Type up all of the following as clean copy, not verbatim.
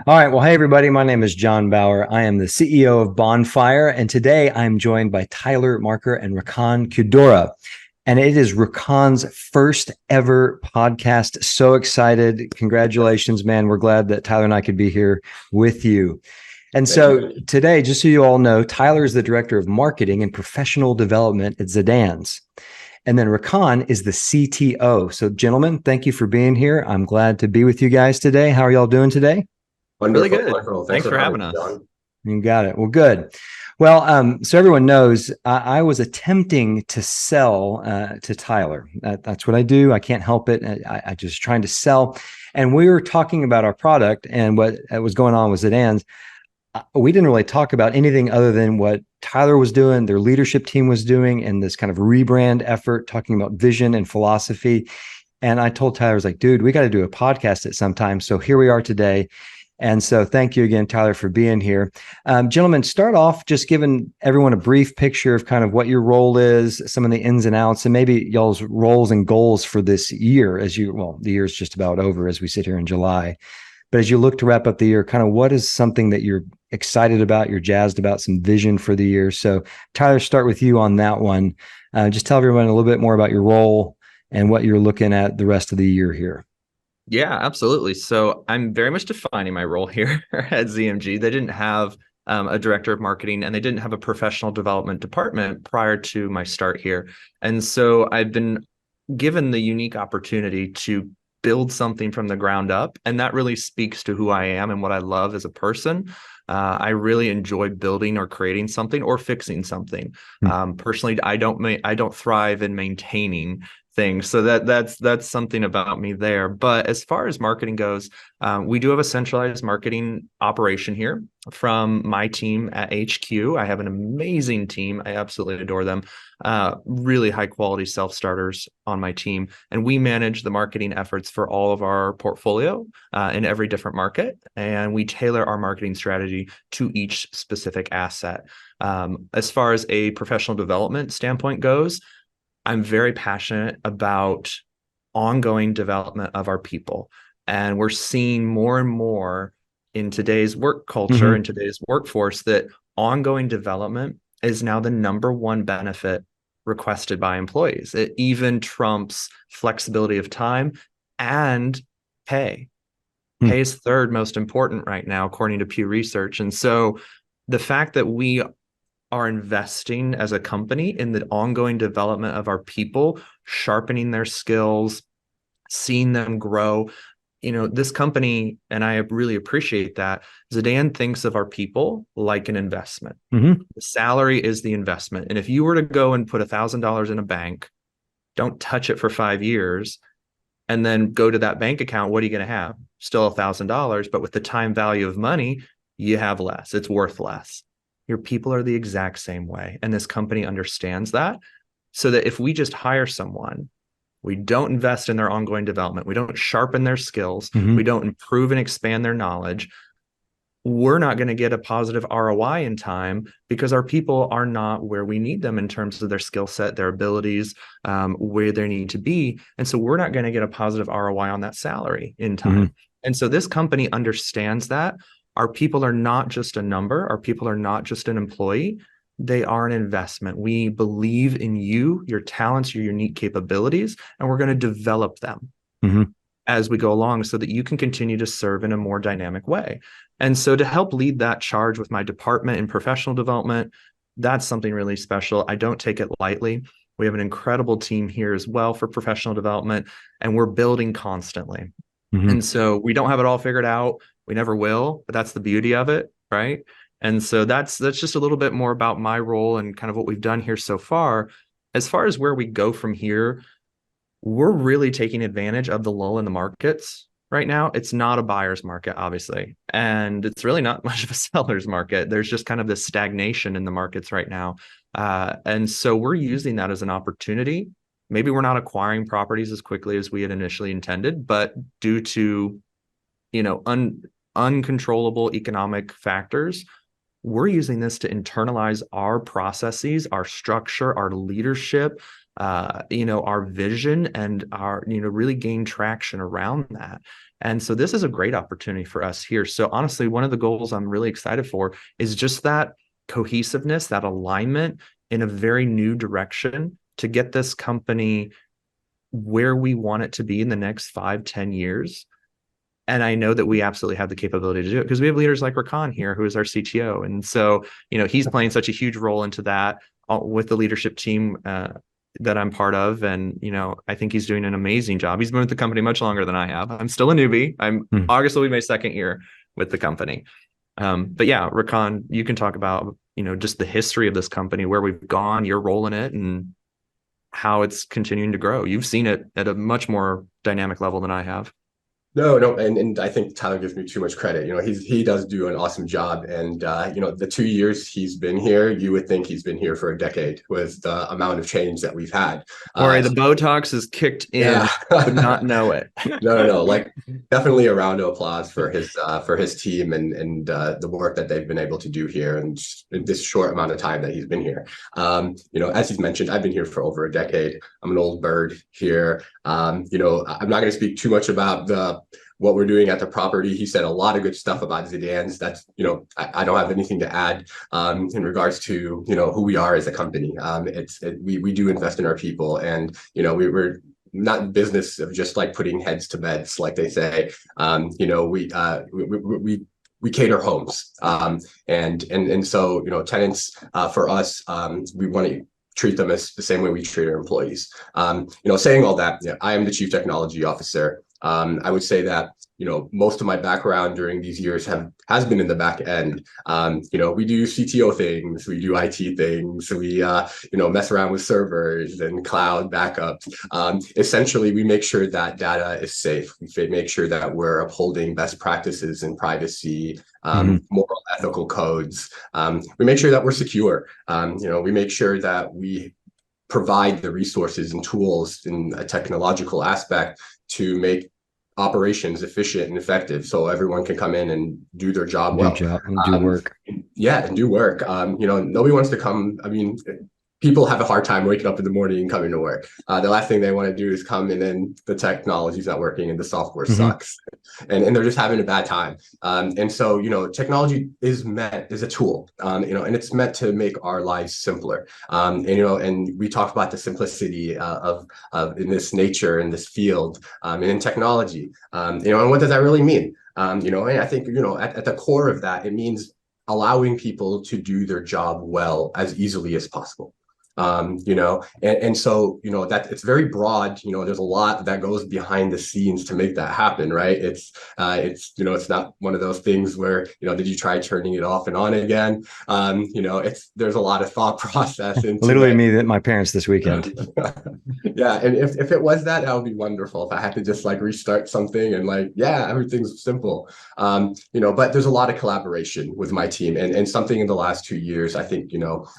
All right. Well, hey, everybody. My name is John Bauer. I am the CEO of Bonfire. And today I'm joined by Tyler Marker and Rakan Quddoura. And it is Rakan's first ever podcast. So excited. Congratulations, man. We're glad that Tyler and I could be here with you. And Thank so you. today, just so you all know, Tyler is the director of marketing and professional development at Zidan's. And then Rakan is the CTO. So, gentlemen, thank you for being here. I'm glad to be with you guys today. How are y'all doing today? Really Wonderful, good. wonderful. Thanks Thanks for for having having me, us. John. You got it. Well, good. Well, so everyone knows I was attempting to sell to Tyler. That's what I do. I can't help it. I just trying to sell. And we were talking about our product and what was going on with Zidan's. We didn't really talk about anything other than what Tyler was doing, their leadership team was doing, and this kind of rebrand effort, talking about vision and philosophy. And I told Tyler, I was like, dude, we got to do a podcast at some time. So here we are today. And so thank you again, Tyler, for being here. Gentlemen, start off just giving everyone a brief picture of kind of what your role is, some of the ins and outs, and maybe y'all's roles and goals for this year the year is just about over as we sit here in July. But as you look to wrap up the year, kind of what is something that you're excited about, you're jazzed about, some vision for the year? So Tyler, start with you on that one. Just tell everyone a little bit more about your role and what you're looking at the rest of the year here. Yeah, absolutely. So I'm very much defining my role here at ZMG. They didn't have a director of marketing and they didn't have a professional development department prior to my start here. And so I've been given the unique opportunity to build something from the ground up. And that really speaks to who I am and what I love as a person. I really enjoy building or creating something or fixing something. Personally, I don't thrive in maintaining things. So that's something about me there. But as far as marketing goes, we do have a centralized marketing operation here from my team at HQ. I have an amazing team. I absolutely adore them. Really high quality self-starters on my team. And we manage the marketing efforts for all of our portfolio in every different market. And we tailor our marketing strategy to each specific asset. As far as a professional development standpoint goes, I'm very passionate about ongoing development of our people. And we're seeing more and more in today's work culture, in today's workforce, that ongoing development is now the number one benefit requested by employees. It even trumps flexibility of time and pay. Pay is third most important right now, according to Pew Research. And so the fact that we are investing as a company in the ongoing development of our people, sharpening their skills, seeing them grow. This company, and I really appreciate that, Zidan thinks of our people like an investment. The salary is the investment. And if you were to go and put $1,000 in a bank, don't touch it for 5 years, and then go to that bank account, what are you going to have? Still $1,000, but with the time value of money, you have less. It's worth less. Your people are the exact same way. And this company understands that, so that if we just hire someone, we don't invest in their ongoing development, we don't sharpen their skills, we don't improve and expand their knowledge, we're not going to get a positive ROI in time, because our people are not where we need them in terms of their skill set, their abilities, where they need to be. And so we're not going to get a positive ROI on that salary in time. And so this company understands that. Our people are not just a number. Our people are not just an employee. They are an investment. We believe in you, your talents, your unique capabilities, and we're going to develop them as we go along so that you can continue to serve in a more dynamic way. And so to help lead that charge with my department in professional development, that's something really special. I don't take it lightly. We have an incredible team here as well for professional development, and we're building constantly. And so we don't have it all figured out. We never will, but that's the beauty of it, right? And so that's just a little bit more about my role and kind of what we've done here so far. As far as where we go from here, we're really taking advantage of the lull in the markets right now. It's not a buyer's market, obviously, and it's really not much of a seller's market. There's just kind of this stagnation in the markets right now. And so we're using that as an opportunity. Maybe we're not acquiring properties as quickly as we had initially intended, but due to uncontrollable economic factors, we're using this to internalize our processes, our structure, our leadership, our vision, and our really gain traction around that. And so this is a great opportunity for us here. So honestly, one of the goals I'm really excited for is just that cohesiveness, that alignment in a very new direction to get this company where we want it to be in the next 5-10 years. And I know that we absolutely have the capability to do it because we have leaders like Rakan here, who is our CTO. And so, he's playing such a huge role into that with the leadership team that I'm part of. And, I think he's doing an amazing job. He's been with the company much longer than I have. I'm still a newbie. August will be my second year with the company. But yeah, Rakan, you can talk about, just the history of this company, where we've gone, your role in it, and how it's continuing to grow. You've seen it at a much more dynamic level than I have. No, and I think Tyler gives me too much credit. He does do an awesome job, and the 2 years he's been here, you would think he's been here for a decade with the amount of change that we've had. Corey, the Botox is kicked in, yeah. but not know it. No, like definitely a round of applause for his team and the work that they've been able to do here in this short amount of time that he's been here. As he's mentioned, I've been here for over a decade. I'm an old bird here. I'm not going to speak too much about what we're doing at the property. He said a lot of good stuff about Zidan's. That's, I don't have anything to add in regards to, who we are as a company. We do invest in our people, and, we're not in business of just like putting heads to beds, like they say. We cater homes. And so, tenants for us, we want to treat them as the same way we treat our employees. Saying all that, I am the Chief Technology Officer. I would say that, most of my background during these years has been in the back end. We do CTO things, we do IT things, we, mess around with servers and cloud backups. Essentially, we make sure that data is safe. We make sure that we're upholding best practices in privacy, moral, ethical codes. We make sure that we're secure. We make sure that we provide the resources and tools in a technological aspect to make operations efficient and effective, so everyone can come in and do their job well. Do work. Yeah, and do work. Nobody wants to come. I mean, people have a hard time waking up in the morning and coming to work. The last thing they want to do is come and then the technology's not working and the software sucks, and they're just having a bad time. And so, technology is a tool, and it's meant to make our lives simpler. And we talked about the simplicity of in this nature, in this field, and in technology. And what does that really mean? And I think, at the core of that, it means allowing people to do their job well as easily as possible. And so, that it's very broad. There's a lot that goes behind the scenes to make that happen, right? It's not one of those things where, did you try turning it off and on again? There's a lot of thought process into literally it. me, my parents this weekend. Yeah. And if it was that would be wonderful. If I had to just like restart something and everything's simple. But there's a lot of collaboration with my team, and something in the last 2 years, I think,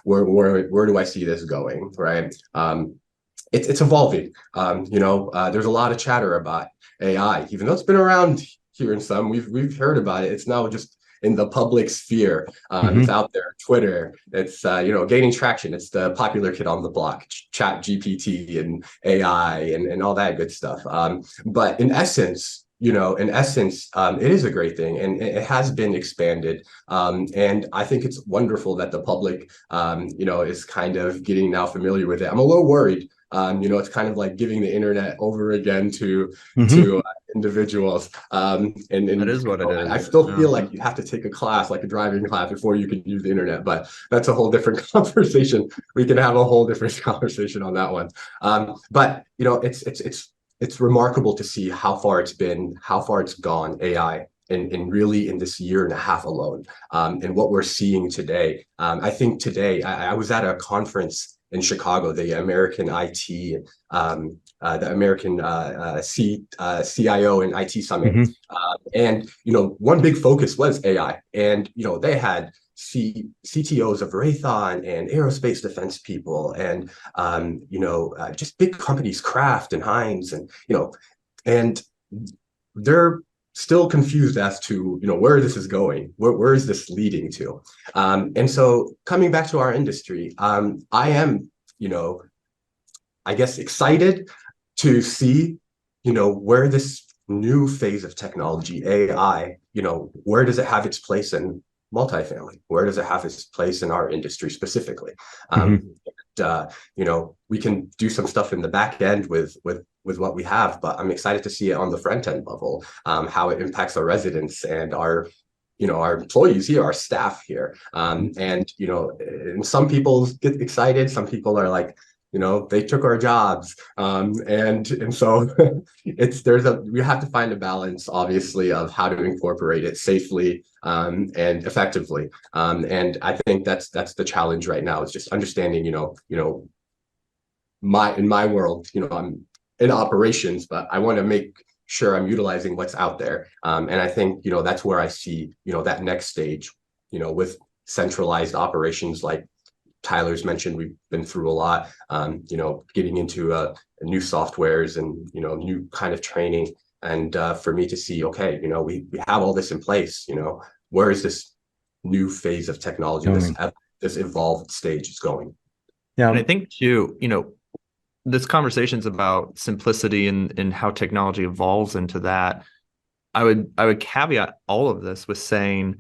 where do I see this going, right? It's evolving. There's a lot of chatter about AI, even though it's been around here in some, we've heard about it. It's now just in the public sphere. It's out there, Twitter. It's gaining traction. It's the popular kid on the block, Chat GPT and AI and all that good stuff. But in essence, it is a great thing, and it has been expanded. And I think it's wonderful that the public, is kind of getting now familiar with it. I'm a little worried. It's kind of like giving the internet over again to individuals. And that is what it is. I still feel like you have to take a class, like a driving class, before you can use the internet. But that's a whole different conversation. We can have a whole different conversation on that one. But it's remarkable to see how far it's gone, AI, and really in this year and a half alone, and what we're seeing today. I think today I was at a conference in Chicago, the American IT, the American CIO and IT Summit, and one big focus was AI, and they had CTOs of Raytheon and aerospace defense people, and just big companies, Kraft and Heinz, and they're still confused as to where this is going, where is this leading to, and so coming back to our industry, I am I guess excited to see where this new phase of technology, AI, where does it have its place in multifamily? Where does it have its place in our industry specifically? Mhm. We can do some stuff in the back end with what we have, but I'm excited to see it on the front end level, how it impacts our residents and our employees here, our staff here. And some people get excited. Some people are like, they took our jobs. And so we have to find a balance, obviously, of how to incorporate it safely and effectively. And I think that's the challenge right now, is just understanding, in my world, I'm in operations, but I want to make sure I'm utilizing what's out there. And I think, that's where I see, that next stage, with centralized operations like Tyler's mentioned. We've been through a lot, getting into new softwares and, new kind of training. And for me to see, okay, we have all this in place, where is this new phase of technology, this evolved stage is going? Yeah. And I think too, this conversation's about simplicity and how technology evolves into that. I would caveat all of this with saying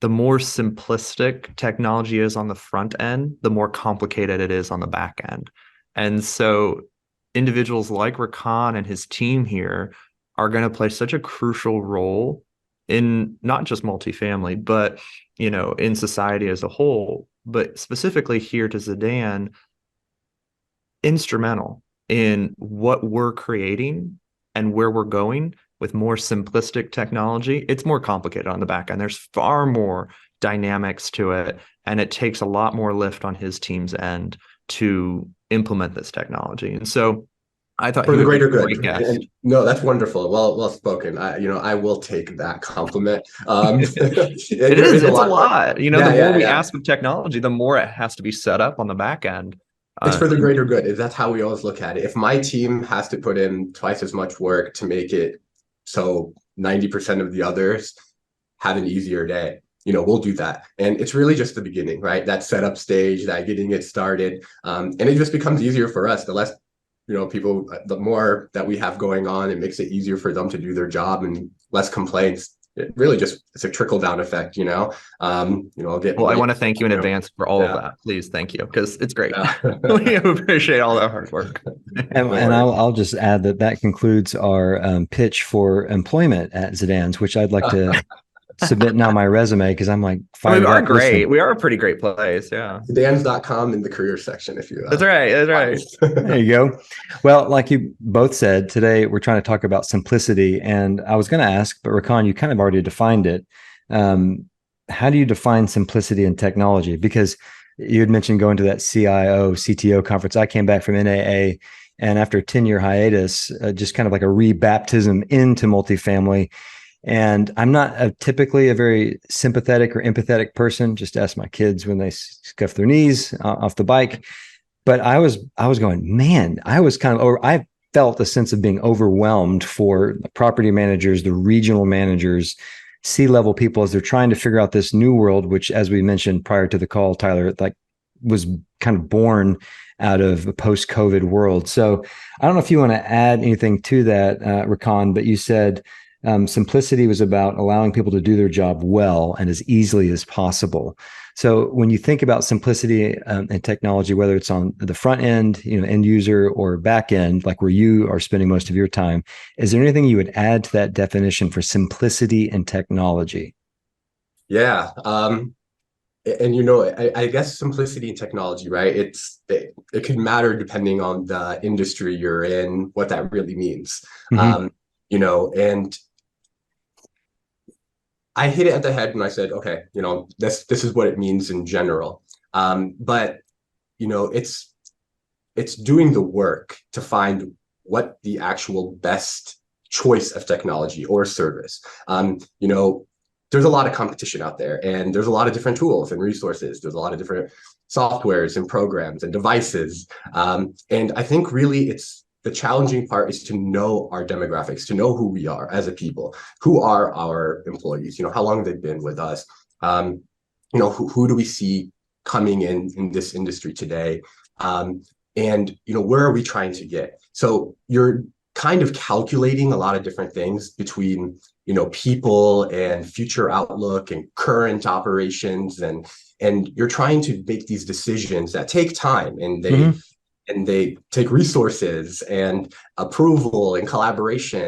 the more simplistic technology is on the front end, the more complicated it is on the back end. And so individuals like Rakan and his team here are going to play such a crucial role in not just multifamily, but in society as a whole, but specifically here to Zidan, instrumental in what we're creating and where we're going. With more simplistic technology, it's more complicated on the back end. There's far more dynamics to it, and it takes a lot more lift on his team's end to implement this technology. And so I thought for the greater good. And, no, that's wonderful. Well spoken. I will take that compliment. It is. It's a lot. The more we ask of technology, the more it has to be set up on the back end. It's for the greater good. That's how we always look at it. If my team has to put in twice as much work to make it so 90% of the others have an easier day, we'll do that. And it's really just the beginning, right? That setup stage, that getting it started. And it just becomes easier for us. The less, people, the more that we have going on, it makes it easier for them to do their job and less complaints. It really it's a trickle down effect, I'll get. Well, I want to thank you in advance for all of that. Please, thank you, because it's great. We appreciate all that hard work. And I'll just add that concludes our pitch for employment at Zidan's, which I'd like to submit now my resume, because I'm like, we are great. Listening. We are a pretty great place. Yeah. Zidans.com in the career section, if you. That's right. That's right. There you go. Well, like you both said, today we're trying to talk about simplicity. And I was going to ask, but Rakan, you kind of already defined it. How do you define simplicity in technology? Because you had mentioned going to that CTO conference. I came back from NAA, and after a 10-year hiatus, just kind of like a rebaptism into multifamily. And I'm not typically a very sympathetic or empathetic person. Just ask my kids when they scuff their knees off the bike. But I was going, man, I felt a sense of being overwhelmed for the property managers, the regional managers, C-level people, as they're trying to figure out this new world, which, as we mentioned prior to the call, Tyler, was kind of born out of a post-COVID world. So I don't know if you want to add anything to that, Rakan, but you said simplicity was about allowing people to do their job well and as easily as possible. So when you think about simplicity and technology, whether it's on the front end, end user, or back end, like where you are spending most of your time, is there anything you would add to that definition for simplicity and technology? Yeah. And I guess simplicity and technology, right? It could matter depending on the industry you're in, what that really means. And I hit it at the head when I said, okay, this is what it means in general. But it's doing the work to find what the actual best choice of technology or service. There's a lot of competition out there, and there's a lot of different tools and resources. There's a lot of different softwares and programs and devices. And I think really the challenging part is to know our demographics, to know who we are as a people, who are our employees, how long they've been with us, who do we see coming in this industry today, and where are we trying to get? So you're kind of calculating a lot of different things between, people and future outlook and current operations, and you're trying to make these decisions that take time, and Mhm. they take resources and approval and collaboration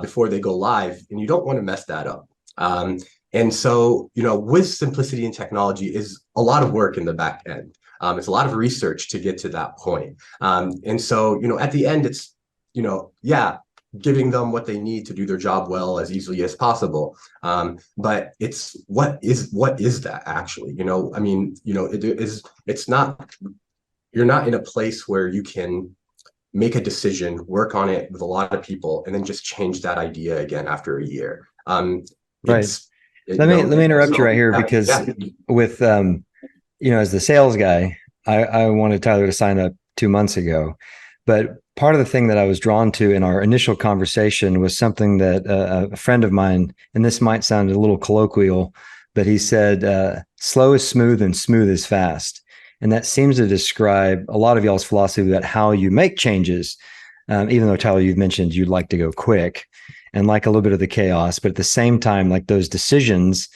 before they go live, and you don't want to mess that up. And so, with simplicity and technology is a lot of work in the back end. It's a lot of research to get to that point. And so, at the end, it's, yeah, giving them what they need to do their job well as easily as possible. But it's what is that actually? I mean, it's not, you're not in a place where you can make a decision, work on it with a lot of people, and then just change that idea again after a year. Right. It's Let me interrupt you right here, yeah, because yeah. with as the sales guy, I wanted Tyler to sign up 2 months ago, but part of the thing that I was drawn to in our initial conversation was something that a friend of mine, and this might sound a little colloquial, but he said, "Slow is smooth and smooth is fast," and that seems to describe a lot of y'all's philosophy about how you make changes. Even though, Tyler, you've mentioned you'd like to go quick and like a little bit of the chaos, but at the same time, like those decisions,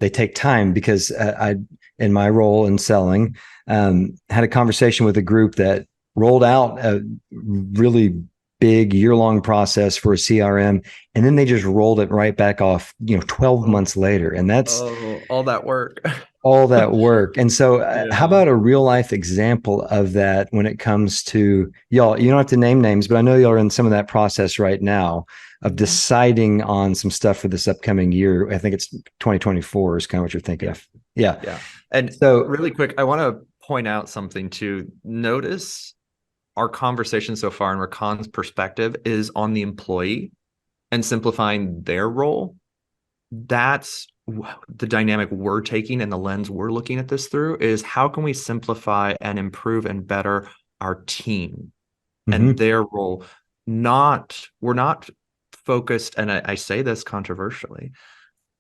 they take time, because I, in my role in selling, had a conversation with a group that rolled out a really big year-long process for a CRM, and then they just rolled it right back off, 12 months later. And that's all that work. all that work. And so how Yeah. about a real life example of that when it comes to y'all? You don't have to name names, but I know y'all are in some of that process right now of deciding on some stuff for this upcoming year. I think it's 2024 is kind of what you're thinking of. Yeah. Yeah. And So really quick, I want to point out something to notice. Our conversation so far in Rakan's perspective is on the employee and simplifying their role. That's the dynamic we're taking, and the lens we're looking at this through is how can we simplify and improve and better our team and their role. We're not focused, and I say this controversially,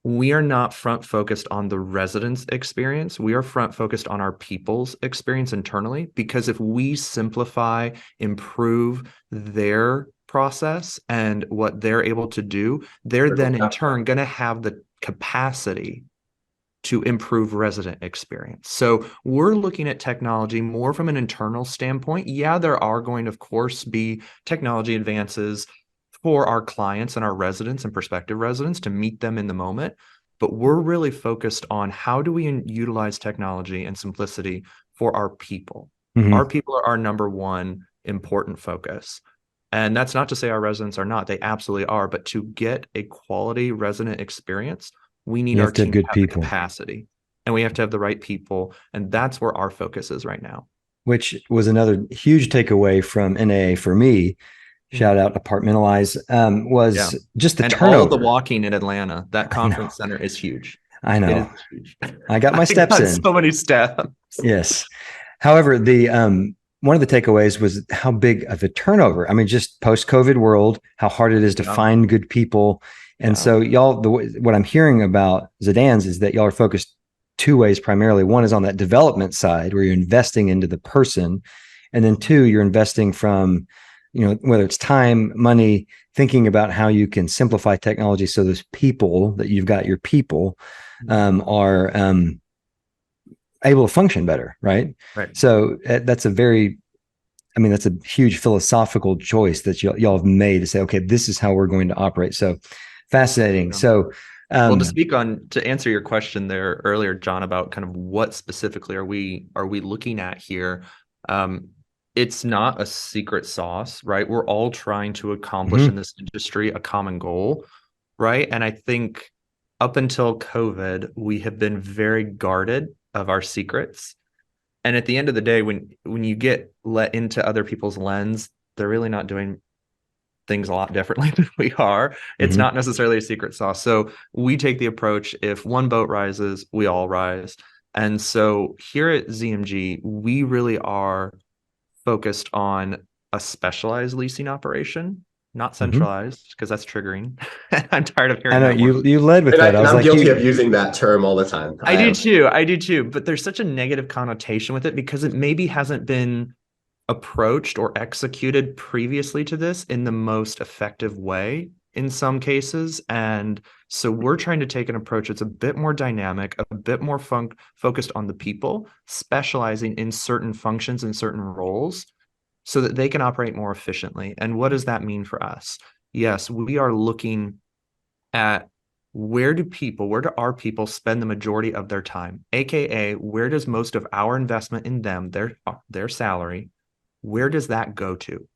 we are not front focused on the residents' experience. We are front focused on our people's experience internally, because if we simplify, improve their process and what they're able to do, they're then in turn going to have the capacity to improve resident experience. So we're looking at technology more from an internal standpoint. Yeah, there are going to, of course, be technology advances for our clients and our residents and prospective residents to meet them in the moment. But we're really focused on how do we utilize technology and simplicity for our people. Our people are our number one important focus. And that's not to say our residents are not, they absolutely are. But to get a quality resident experience, we need our team to have the capacity, and we have to have the right people. And that's where our focus is right now. Which was another huge takeaway from NAA for me. Shout out Apartmentalize, was just the turnover. All the walking in Atlanta, that conference center is huge. I know. It is huge. I got my steps in. So many steps. Yes. However, the one of the takeaways was how big of a turnover. I mean, just post-COVID world, how hard it is to find good people. And so y'all, what I'm hearing about Zidan's is that y'all are focused two ways primarily. One is on that development side, where you're investing into the person. And then two, you're investing from, whether it's time, money, thinking about how you can simplify technology so those people that you've got, your people, are able to function better, right? Right. So that's that's a huge philosophical choice that y'all have made to say, okay, this is how we're going to operate. So fascinating. Yeah. So, well, to answer your question there earlier, John, about kind of what specifically are we looking at here? It's not a secret sauce, right? We're all trying to accomplish in this industry a common goal, right? And I think up until COVID, we have been very guarded of our secrets. And at the end of the day, when you get let into other people's lens, they're really not doing things a lot differently than we are. It's not necessarily a secret sauce. So we take the approach, if one boat rises, we all rise. And so here at ZMG, we really are focused on a specialized leasing operation, not centralized, because that's triggering. I'm tired of hearing that. I know you led with that. I'm guilty of using that term all the time. I do too. But there's such a negative connotation with it because it maybe hasn't been approached or executed previously to this in the most effective way in some cases. And so we're trying to take an approach that's a bit more dynamic, a bit more focused on the people, specializing in certain functions and certain roles so that they can operate more efficiently. And what does that mean for us? Yes, we are looking at where do our people spend the majority of their time, aka where does most of our investment in them, their salary, where does that go to?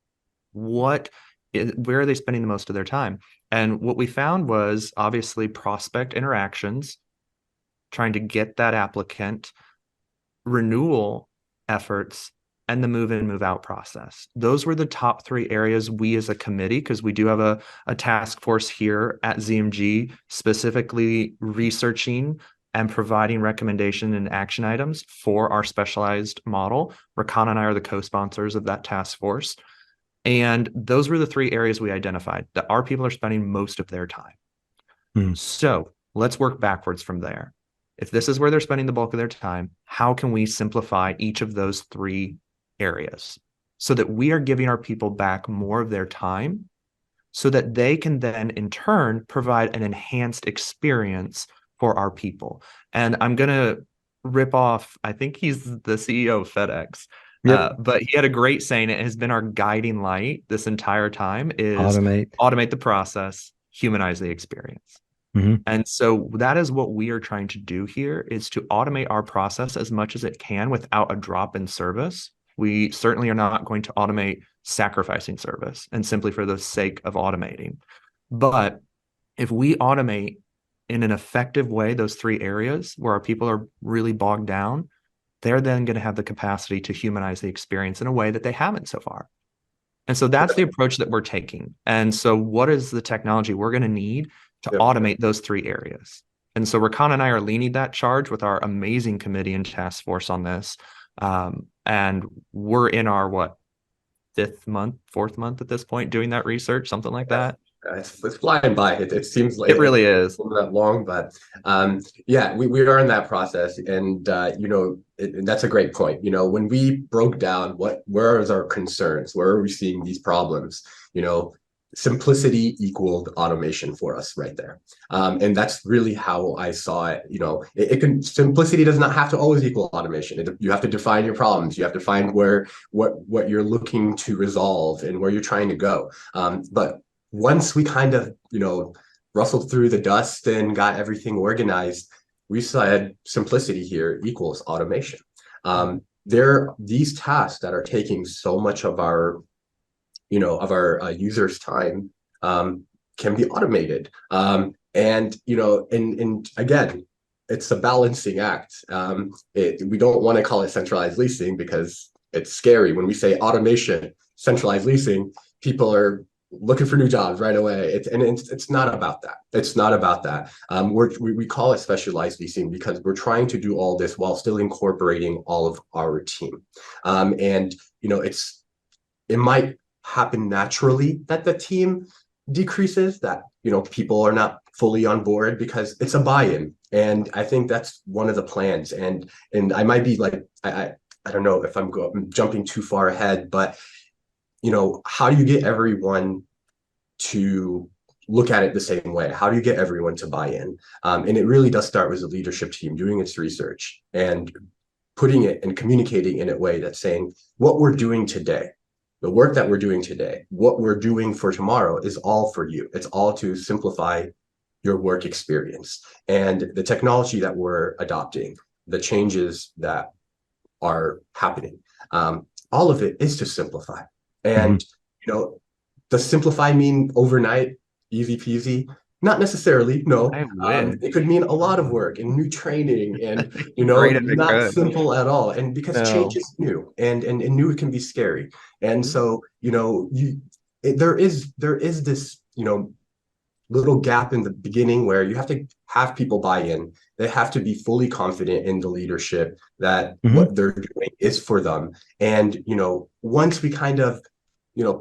Where are they spending the most of their time? And what we found was obviously prospect interactions, trying to get that applicant, renewal efforts, and the move in, move out process. Those were the top three areas we as a committee, because we do have a task force here at ZMG specifically researching and providing recommendation and action items for our specialized model. Rakan and I are the co-sponsors of that task force. And those were the three areas we identified that our people are spending most of their time. So let's work backwards from there. If this is where they're spending the bulk of their time, how can we simplify each of those three areas so that we are giving our people back more of their time so that they can then in turn provide an enhanced experience for our people? And I'm going to rip off, I think he's the CEO of FedEx. Yep. But he had a great saying. It has been our guiding light this entire time is Automate the process, humanize the experience. Mm-hmm. And so that is what we are trying to do here, is to automate our process as much as it can without a drop in service. We certainly are not going to automate sacrificing service and simply for the sake of automating. But if we automate in an effective way those three areas where our people are really bogged down, they're then going to have the capacity to humanize the experience in a way that they haven't so far. And so that's the approach that we're taking. And so what is the technology we're going to need to automate those three areas? And so Rakan and I are leading that charge with our amazing committee and task force on this. And we're in our, fourth month at this point, doing that research, something like that. It's flying by. It seems like it really is that long, but yeah, we are in that process, and that's a great point. When we broke down where is our concerns, where are we seeing these problems? Simplicity equaled automation for us right there, and that's really how I saw it. Simplicity does not have to always equal automation. You have to define your problems. You have to find what you're looking to resolve and where you're trying to go. But once we kind of, rustled through the dust and got everything organized, we said simplicity here equals automation. These tasks that are taking so much of our, users' time can be automated. And again, it's a balancing act. We don't want to call it centralized leasing because it's scary. When we say automation, centralized leasing, people are looking for new jobs right away. It's not about that. It's not about that. We call it specialized leasing because we're trying to do all this while still incorporating all of our team. It might happen naturally that the team decreases, that people are not fully on board because it's a buy-in. And I think that's one of the plans. And I might be like, I don't know if I'm jumping too far ahead, but how do you get everyone to look at it the same way? How do you get everyone to buy in? And it really does start with the leadership team doing its research and putting it and communicating in a way that's saying what we're doing today, the work that we're doing today, what we're doing for tomorrow is all for you. It's all to simplify your work experience. And the technology that we're adopting, the changes that are happening, all of it is to simplify. And, does simplify mean overnight, easy peasy? Not necessarily, no. It could mean a lot of work and new training and, not simple at all. And because change is new and new can be scary. And so, there is this, little gap in the beginning where you have to have people buy in. They have to be fully confident in the leadership that what they're doing is for them. And, once we kind of,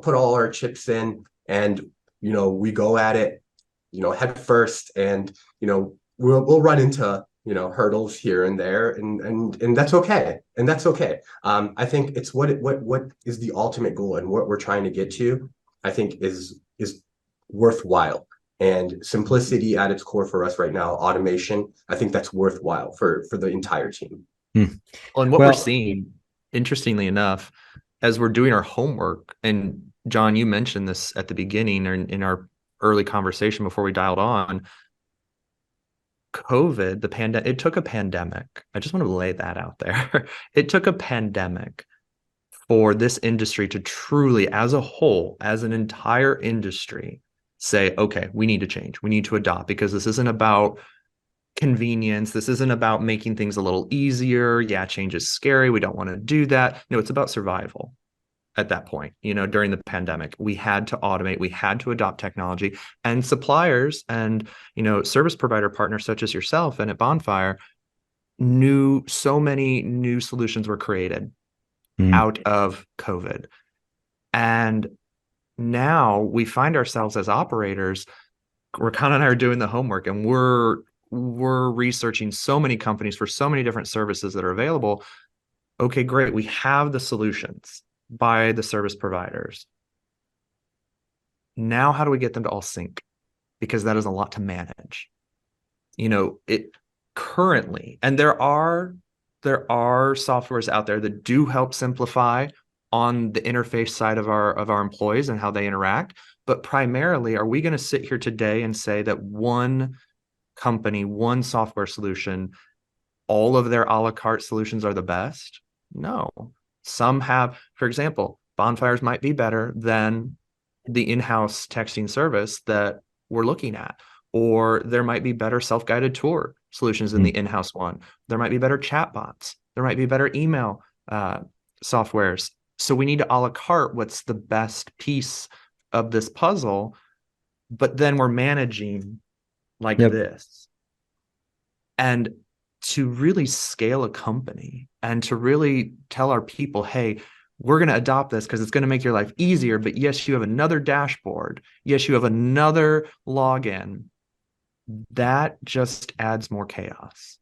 put all our chips in and, we go at it, head first, and, we'll run into hurdles here and there, and that's okay. And that's okay. I think it's what is the ultimate goal, and what we're trying to get to, I think is worthwhile. And simplicity at its core for us right now, automation, I think that's worthwhile for the entire team. Well, and what we're Well, seeing, interestingly enough, as we're doing our homework, and John, you mentioned this at the beginning or in our early conversation before we dialed on, COVID, the pandemic, it took a pandemic. I just want to lay that out there. It took a pandemic for this industry to truly, as a whole, as an entire industry, say, okay, we need to change. We need to adopt, because this isn't about convenience. This isn't about making things a little easier. Yeah, change is scary. We don't want to do that. No, it's about survival. At that point, during the pandemic, we had to automate, we had to adopt technology, and suppliers and, service provider partners such as yourself and at Bonfire knew so many new solutions were created out of COVID. And now we find ourselves as operators, Rakan and I are doing the homework, and we're researching so many companies for so many different services that are available. Okay, great. We have the solutions by the service providers. Now, how do we get them to all sync? Because that is a lot to manage. It currently, and there are softwares out there that do help simplify on the interface side of our employees and how they interact. But primarily, are we going to sit here today and say that one company, one software solution, all of their a la carte solutions are the best? No. Some have, for example, Bonfires might be better than the in-house texting service that we're looking at, or there might be better self-guided tour solutions than the in-house one. There might be better chatbots. There might be better email softwares. So we need to a la carte what's the best piece of this puzzle, but then we're managing like this. And to really scale a company and to really tell our people, hey, we're going to adopt this because it's going to make your life easier. But yes, you have another dashboard. Yes, you have another login. That just adds more chaos.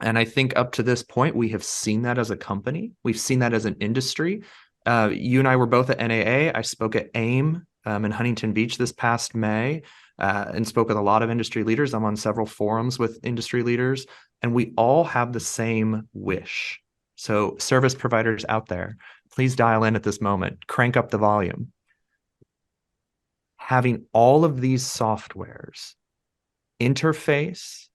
And I think up to this point, we have seen that as a company. We've seen that as an industry. You and I were both at NAA. I spoke at AIM in Huntington Beach this past May. And spoke with a lot of industry leaders. I'm on several forums with industry leaders, and we all have the same wish. So service providers out there, please dial in at this moment, crank up the volume. Having all of these softwares interface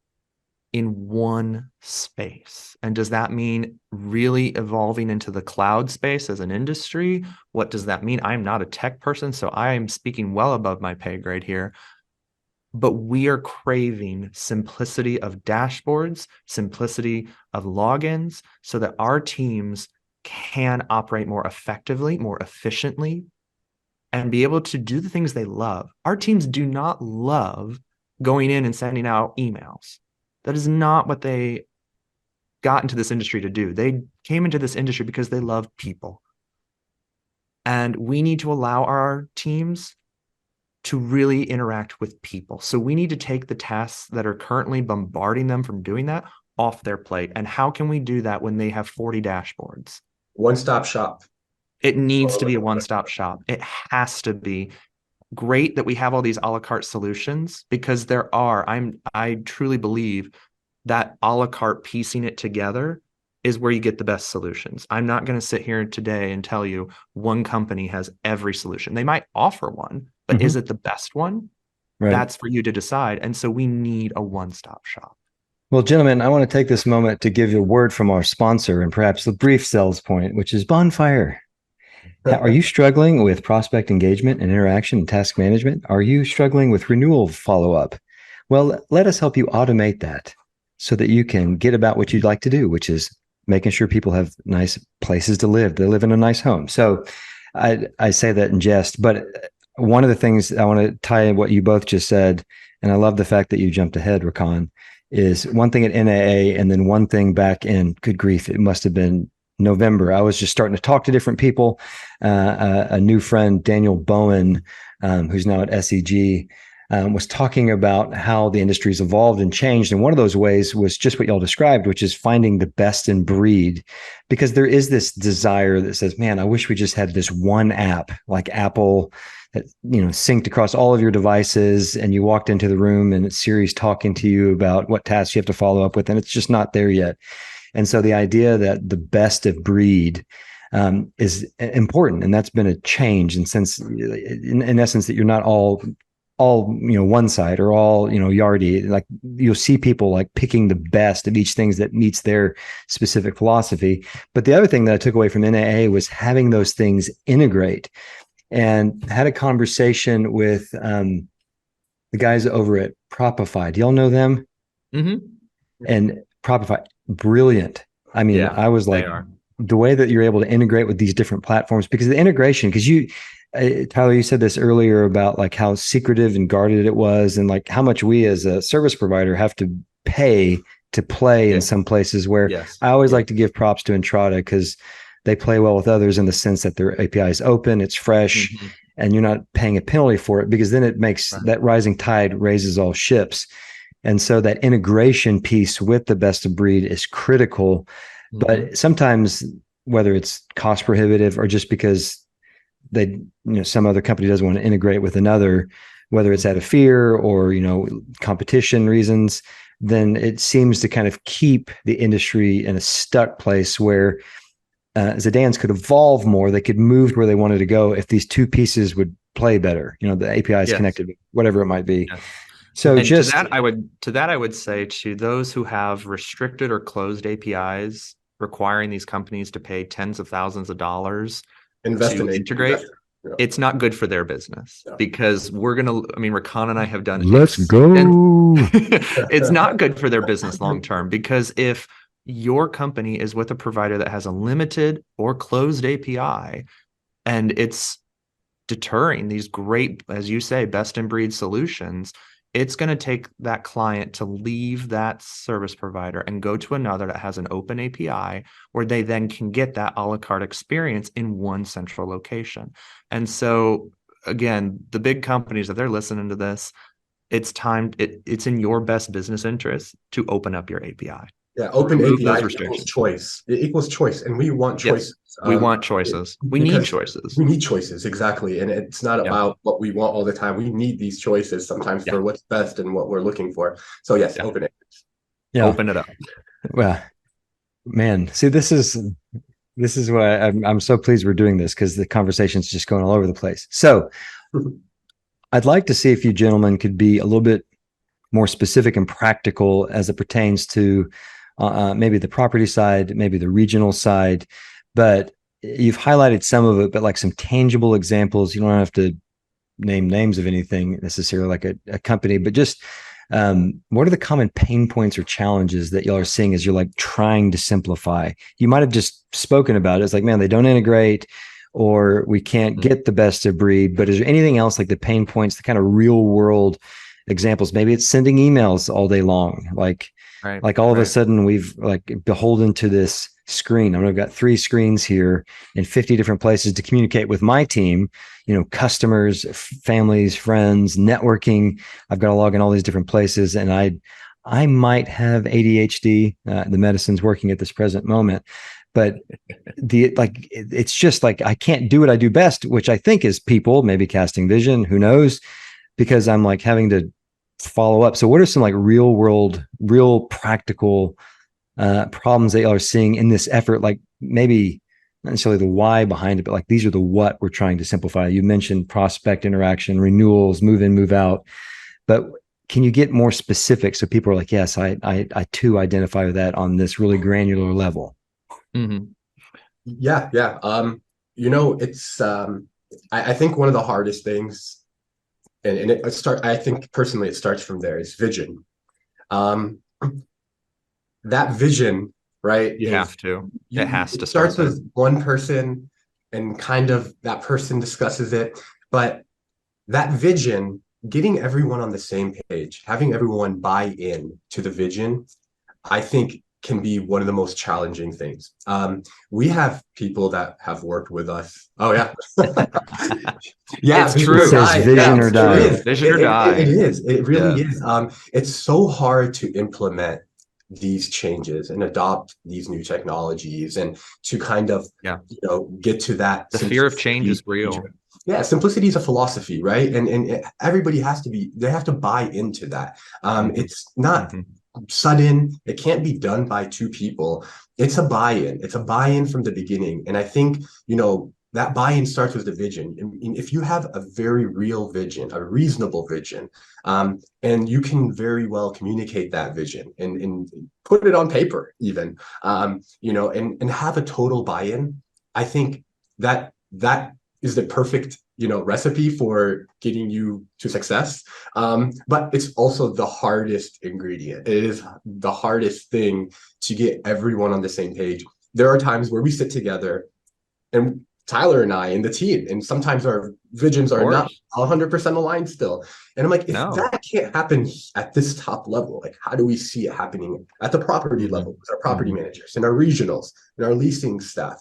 in one space. And does that mean really evolving into the cloud space as an industry? What does that mean? I'm not a tech person, so I am speaking well above my pay grade here. But we are craving simplicity of dashboards, simplicity of logins, so that our teams can operate more effectively, more efficiently, and be able to do the things they love. Our teams do not love going in and sending out emails. That is not what they got into this industry to do. They came into this industry because they love people. And we need to allow our teams to really interact with people. So we need to take the tasks that are currently bombarding them from doing that off their plate. And how can we do that when they have 40 dashboards? One-stop shop. It needs to be a one-stop shop. It has to be. Great that we have all these a la carte solutions, because I truly believe that a la carte piecing it together is where you get the best solutions. I'm not going to sit here today and tell you one company has every solution. They might offer one, but is it the best one? Right. That's for you to decide. And so we need a one-stop shop. Well, gentlemen, I want to take this moment to give you a word from our sponsor and perhaps a brief sales point, which is Bonfire. Are you struggling with prospect engagement and interaction and task management? Are you struggling with renewal follow-up? Well, let us help you automate that so that you can get about what you'd like to do, which is making sure people have nice places to live. They live in a nice home. So I say that in jest, but one of the things I want to tie in what you both just said, and I love the fact that you jumped ahead, Rakan, is one thing at NAA and then one thing back in, good grief, it must have been November. I was just starting to talk to different people. A new friend, Daniel Bowen, who's now at SEG, was talking about how the industry's evolved and changed. And one of those ways was just what y'all described, which is finding the best in breed, because there is this desire that says, man, I wish we just had this one app like Apple that, synced across all of your devices, and you walked into the room and it's Siri's talking to you about what tasks you have to follow up with. And it's just not there yet. And so the idea that the best of breed is important, and that's been a change. And since, in essence, that you're not all one side or all yardy, like you'll see people like picking the best of each things that meets their specific philosophy. But the other thing that I took away from NAA was having those things integrate, and had a conversation with the guys over at Propify. Do y'all know them? Mm-hmm. And Propify, brilliant. I mean, Yeah, I was like, the way that you're able to integrate with these different platforms, because the integration, because Tyler, you said this earlier about like how secretive and guarded it was, and like how much we as a service provider have to pay to play in some places where I always like to give props to Entrada, because they play well with others in the sense that their API is open, it's fresh, and you're not paying a penalty for it, because then it makes that rising tide raises all ships. And so that integration piece with the best of breed is critical. But sometimes, whether it's cost prohibitive or just because some other company doesn't want to integrate with another, whether it's out of fear or, competition reasons, then it seems to kind of keep the industry in a stuck place where Zidan's could evolve more. They could move where they wanted to go if these two pieces would play better. The API is connected, whatever it might be. Yes. So and to that I would say, to those who have restricted or closed APIs requiring these companies to pay tens of thousands of dollars to integrate, it's not good for their business, because Rakan and I have done let's go. It's not good for their business long term, because if your company is with a provider that has a limited or closed API and it's deterring these great, as you say, best in breed solutions, it's going to take that client to leave that service provider and go to another that has an open API, where they then can get that a la carte experience in one central location. And so, again, the big companies that they're listening to this, it's in your best business interest to open up your API. Yeah, open API equals choice. It equals choice, and we want choices. We want choices. We need choices. We need choices, exactly. And it's not about what we want all the time. We need these choices sometimes for what's best and what we're looking for. So yes, open it. Yeah, open it up. Well, man, see, this is why I'm so pleased we're doing this, because the conversation's just going all over the place. So I'd like to see if you gentlemen could be a little bit more specific and practical as it pertains to maybe the property side, maybe the regional side, but you've highlighted some of it, but like some tangible examples. You don't have to name names of anything necessarily, like a company, but just what are the common pain points or challenges that y'all are seeing as you're like trying to simplify? You might have just spoken about it. It's like, man, they don't integrate, or we can't get the best of breed. But is there anything else, like the pain points, the kind of real world examples? Maybe it's sending emails all day long. Like all of a sudden we've like beholden to this screen. I've got 3 screens here in 50 different places to communicate with my team, customers, families, friends, networking. I've got to log in all these different places, and I might have ADHD. The medicine's working at this present moment, but it's just like, I can't do what I do best, which I think is people, maybe casting vision, who knows, because I'm like having to follow up. So what are some like real world, real practical problems that y'all are seeing in this effort? Like maybe not necessarily the why behind it, but like these are the what we're trying to simplify. You mentioned prospect interaction, renewals, move in, move out, but can you get more specific so people are like, yes, I too identify with that on this really granular level? Mm-hmm. Yeah. It's I think one of the hardest things, and I think personally it starts from there, is vision. That vision, right? It has to start with one person, and kind of that person discusses it. But that vision, getting everyone on the same page, having everyone buy in to the vision, I think can be one of the most challenging things. We have people that have worked with us. Oh yeah. Yeah, It's vision true. or It says die. vision Yeah, or it die. is. Vision or die. It is. It really Yeah. is. It's so hard to implement these changes and adopt these new technologies and to kind of, Yeah. get to that The fear of change is simplicity. real. Yeah, simplicity is a philosophy, right? And everybody they have to buy into that. It's not Mhm. sudden. It can't be done by two people. It's a buy-in. It's a buy-in from the beginning. And I think, that buy-in starts with the vision. And if you have a very real vision, a reasonable vision, and you can very well communicate that vision and put it on paper even, and have a total buy-in, I think that is the perfect, recipe for getting you to success. But it's also the hardest ingredient. It is the hardest thing to get everyone on the same page. There are times where we sit together, and Tyler and I and the team, and sometimes our visions Of are not course. 100% aligned still. And I'm like, if No. that can't happen at this top level, like how do we see it happening at the property level with our property managers and our regionals and our leasing staff?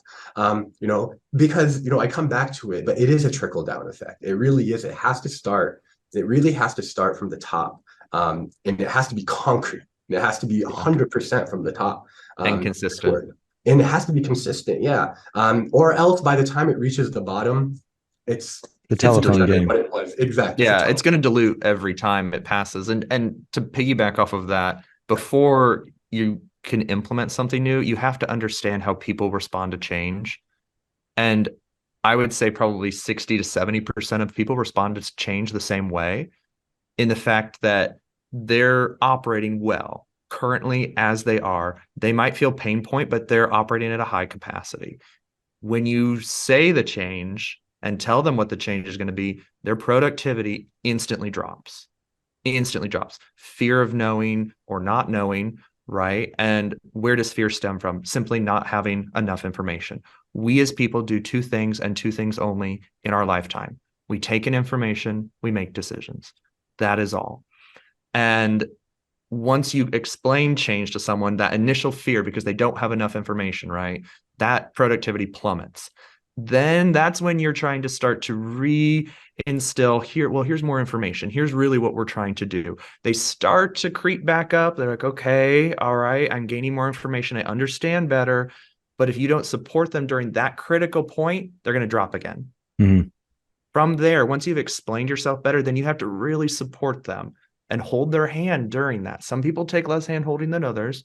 Because I come back to it, but it is a trickle down effect. It really is. It has to start. It really has to start from the top, and it has to be concrete. It has to be 100% from the top, And consistent. and it has to be consistent, yeah. Or else by the time it reaches the bottom, it's The telephone game. what it was. Exactly. Yeah, it's going to dilute every time it passes. And to piggyback off of that, before you can implement something new, you have to understand how people respond to change. And I would say probably 60 to 70% of people respond to change the same way, in the fact that they're operating well currently as they are. They might feel pain point, but they're operating at a high capacity. When you say the change and tell them what the change is going to be, their productivity instantly drops. Instantly drops. Fear of knowing or not knowing, right? And where does fear stem from? Simply not having enough information. We as people do two things and two things only in our lifetime. We take in information, we make decisions. That is all. And once you explain change to someone, that initial fear, because they don't have enough information, right? That productivity plummets. Then that's when you're trying to start to reinstill here. Well, here's more information. Here's really what we're trying to do. They start to creep back up. They're like, okay, all right, I'm gaining more information. I understand better. But if you don't support them during that critical point, they're going to drop again. Mm-hmm. From there, once you've explained yourself better, then you have to really support them and hold their hand during that. Some people take less hand holding than others,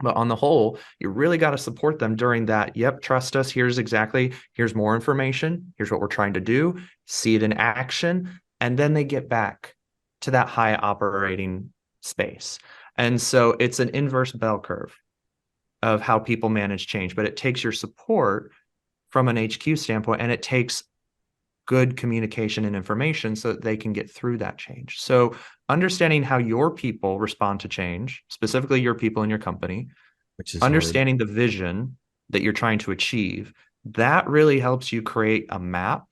but on the whole, you really got to support them during that. Yep, trust us. Here's more information. Here's what we're trying to do. See it in action. And then they get back to that high operating space. And so it's an inverse bell curve of how people manage change, but it takes your support from an HQ standpoint, and it takes good communication and information so that they can get through that change. So understanding how your people respond to change, specifically your people in your company, Which is understanding the vision that you're trying to achieve, that really helps you create a map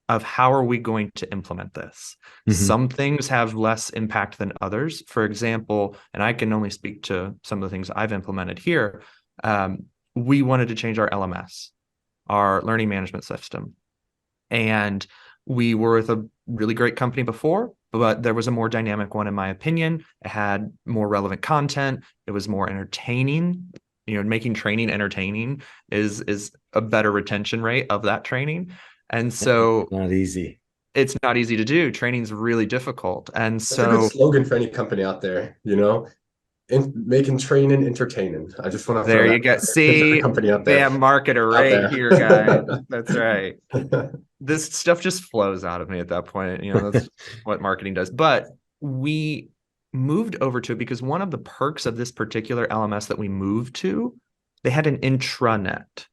of how are we going to implement this. Some things have less impact than others. For example, and I can only speak to some of the things I've implemented here. We wanted to change our LMS, our learning management system. And we were with a really great company before, but there was a more dynamic one, in my opinion. It had more relevant content. It was more entertaining. Making training entertaining is a better retention rate of that training. And so not easy. It's not easy to do. Training's really difficult. And That's a good slogan for any company out there, making training entertaining. I just want to there throw you go. that See, company out there. bam, marketer Out right there. here, guys. That's right. This stuff just flows out of me at that point. That's what marketing does. But we moved over to it because one of the perks of this particular LMS that we moved to, they had an intranet.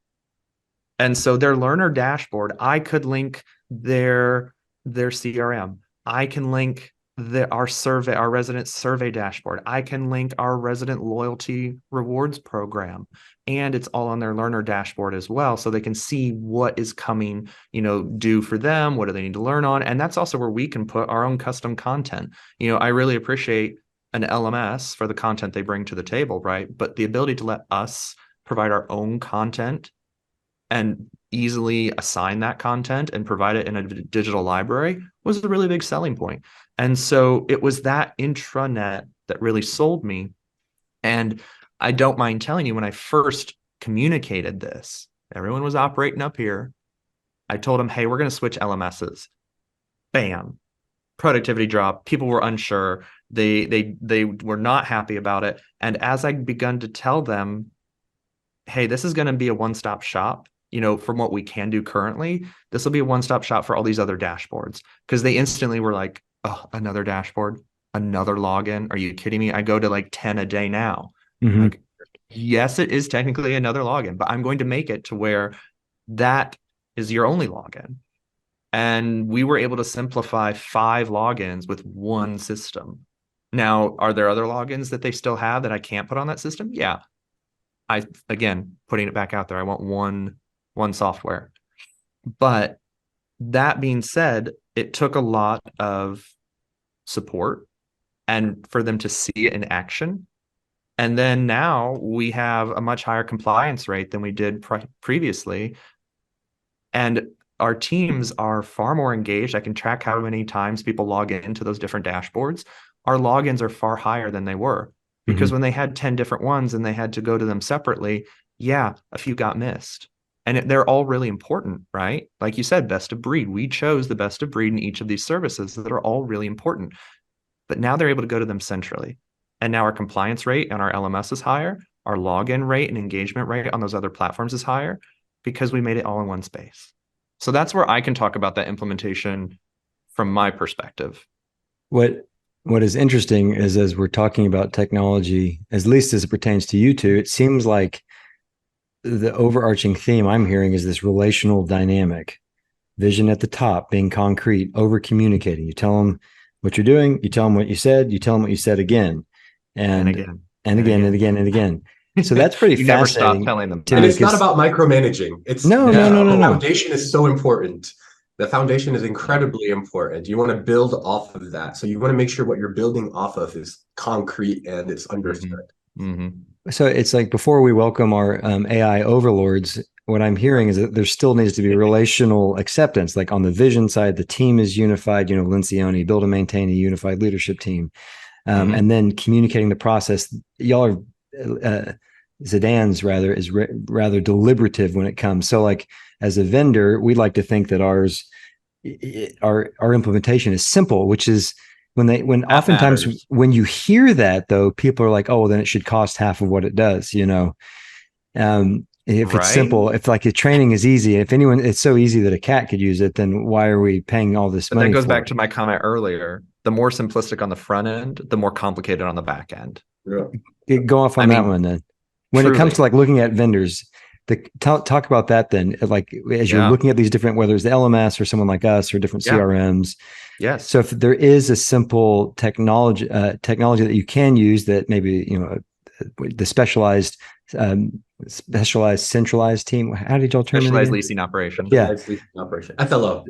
And so their learner dashboard, I could link their CRM. I can link our resident survey dashboard. I can link our resident loyalty rewards program, and it's all on their learner dashboard as well. So they can see what is coming, due for them. What do they need to learn on? And that's also where we can put our own custom content. I really appreciate an LMS for the content they bring to the table, right? But the ability to let us provide our own content and easily assign that content and provide it in a digital library was a really big selling point. And so it was that intranet that really sold me. And I don't mind telling you, when I first communicated this, everyone was operating up here. I told them, hey, we're going to switch LMSs. Bam. Productivity drop. People were unsure. They were not happy about it. And as I begun to tell them, hey, this is going to be a one-stop shop, from what we can do currently, this will be a one-stop shop for all these other dashboards. Because they instantly were like, oh, another dashboard, another login. Are you kidding me? I go to like 10 a day now. Mm-hmm. Like, yes, it is technically another login, but I'm going to make it to where that is your only login. And we were able to simplify 5 logins with one system. Now, are there other logins that they still have that I can't put on that system? Yeah. Again, putting it back out there, I want one software. But that being said, it took a lot of support and for them to see it in action. And then now we have a much higher compliance rate than we did previously. And our teams are far more engaged. I can track how many times people log into those different dashboards. Our logins are far higher than they were, because when they had 10 different ones and they had to go to them separately, yeah, a few got missed. And they're all really important, right? Like you said, best of breed. We chose the best of breed in each of these services that are all really important. But now they're able to go to them centrally. And now our compliance rate on our LMS is higher. Our login rate and engagement rate on those other platforms is higher because we made it all in one space. So that's where I can talk about that implementation from my perspective. What is interesting is, as we're talking about technology, at least as it pertains to you two, it seems like the overarching theme I'm hearing is this relational dynamic. Vision at the top, being concrete, over communicating. You tell them what you're doing, you tell them what you said, you tell them what you said again, and again, and again, and again, and again. So that's pretty you fascinating. Never stop telling them. And it's not about micromanaging. It's no. The foundation is so important. The foundation is incredibly important. You want to build off of that. So you want to make sure what you're building off of is concrete and it's understood. So it's like, before we welcome our AI overlords, what I'm hearing is that there still needs to be relational acceptance. Like on the vision side, the team is unified, Lencioni, build and maintain a unified leadership team. And then communicating the process. Y'all are, Zidan's is rather deliberative when it comes. So like, as a vendor, we like to think that our implementation is simple, which is when oftentimes matters. When you hear that though, people are like, oh, well, then it should cost half of what it does, if it's simple, if like the training is easy, if it's so easy that a cat could use it, then why are we paying all this money? That goes back to my comment earlier. The more simplistic on the front end, the more complicated on the back end. Yeah. Go off on that one then. When it comes to like looking at vendors, talk about that then. Like as you're looking at these different, whether it's the LMS or someone like us or different CRMs. Yes. So if there is a simple technology that you can use, that maybe the specialized centralized team. How did y'all term it? Specialized leasing operation. Yeah. Leasing operation. FLO.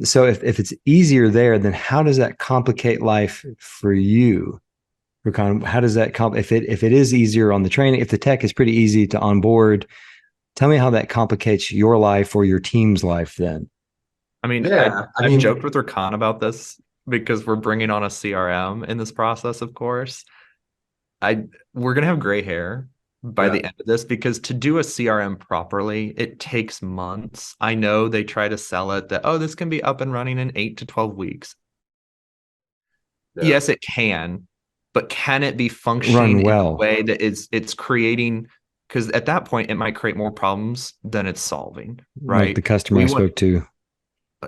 So if it's easier there, then how does that complicate life for you, Rakan? How does that if it is easier on the training, if the tech is pretty easy to onboard, tell me how that complicates your life or your team's life then. I mean, I've joked with Rakan about this because we're bringing on a CRM in this process, of course. We're going to have gray hair by the end of this, because to do a CRM properly, it takes months. I know they try to sell it that, this can be up and running in 8 to 12 weeks. Yeah. Yes, it can, but can it be functioning in a way that it's creating? Because at that point, it might create more problems than it's solving, right? Like the customer I spoke to.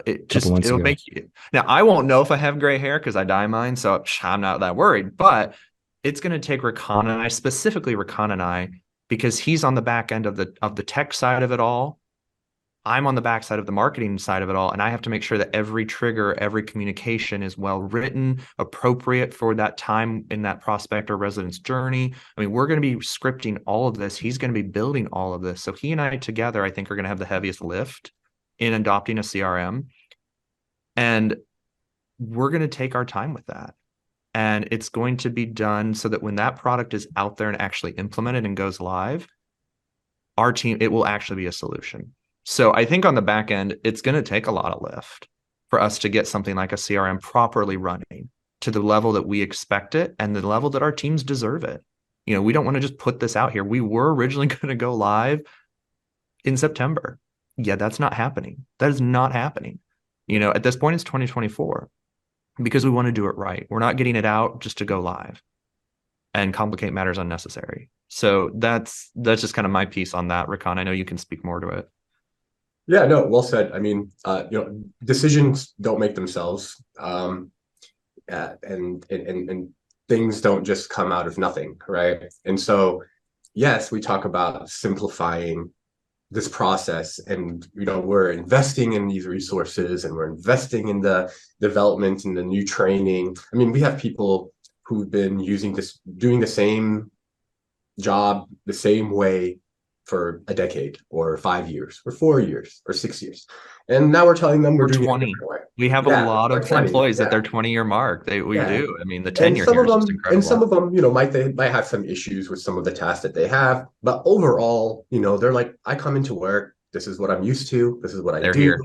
It'll make you. Now, I won't know if I have gray hair because I dye mine, so I'm not that worried. But it's going to take Rakan and I, specifically Rakan and I, because he's on the back end of the tech side of it all. I'm on the back side of the marketing side of it all, and I have to make sure that every trigger, every communication is well written, appropriate for that time in that prospect or resident's journey. I mean, we're going to be scripting all of this. He's going to be building all of this. So he and I together, I think, are going to have the heaviest lift in adopting a CRM, and we're going to take our time with that. And it's going to be done so that when that product is out there and actually implemented and goes live, our team, it will actually be a solution. So I think on the back end, it's going to take a lot of lift for us to get something like a CRM properly running to the level that we expect it and the level that our teams deserve it. You know, we don't want to just put this out here. We were originally going to go live in September. Yeah, that's not happening. That is not happening. You know, at this point, it's 2024 because we want to do it right. We're not getting it out just to go live and complicate matters unnecessary. So that's just kind of my piece on that, Rakan. I know you can speak more to it. Yeah, no, well said. I mean, decisions don't make themselves, and things don't just come out of nothing, right? And so, yes, we talk about simplifying this process, and we're investing in these resources, and we're investing in the development and the new training. I mean, we have people who've been doing the same job the same way for a decade or 5 years or 4 years or 6 years, and now we're telling them we're doing 20. it a different way. We have a lot of 20, employees yeah. at their 20-year mark. We Yeah. do. I mean, the And tenure some here of is just them, incredible. and some of them, they might have some issues with some of the tasks that they have, but overall, they're like, I come into work, this is what I'm used to, this is what I They're do. here.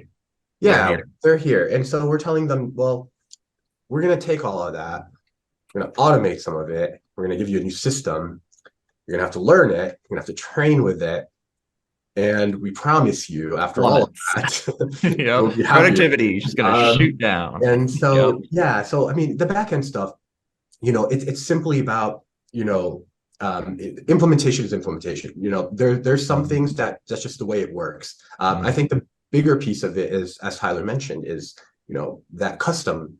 Yeah, they're here. And so we're telling them, well, we're going to take all of that, we're going to automate some of it, we're going to give you a new system, you're going to have to learn it, you're going to have to train with it, and we promise you, after all of that, yeah, productivity is just going to shoot down. And so, so I mean, the back end stuff, it's simply about, implementation is implementation. There's some things that's just the way it works. I think the bigger piece of it is, as Tyler mentioned, is, that custom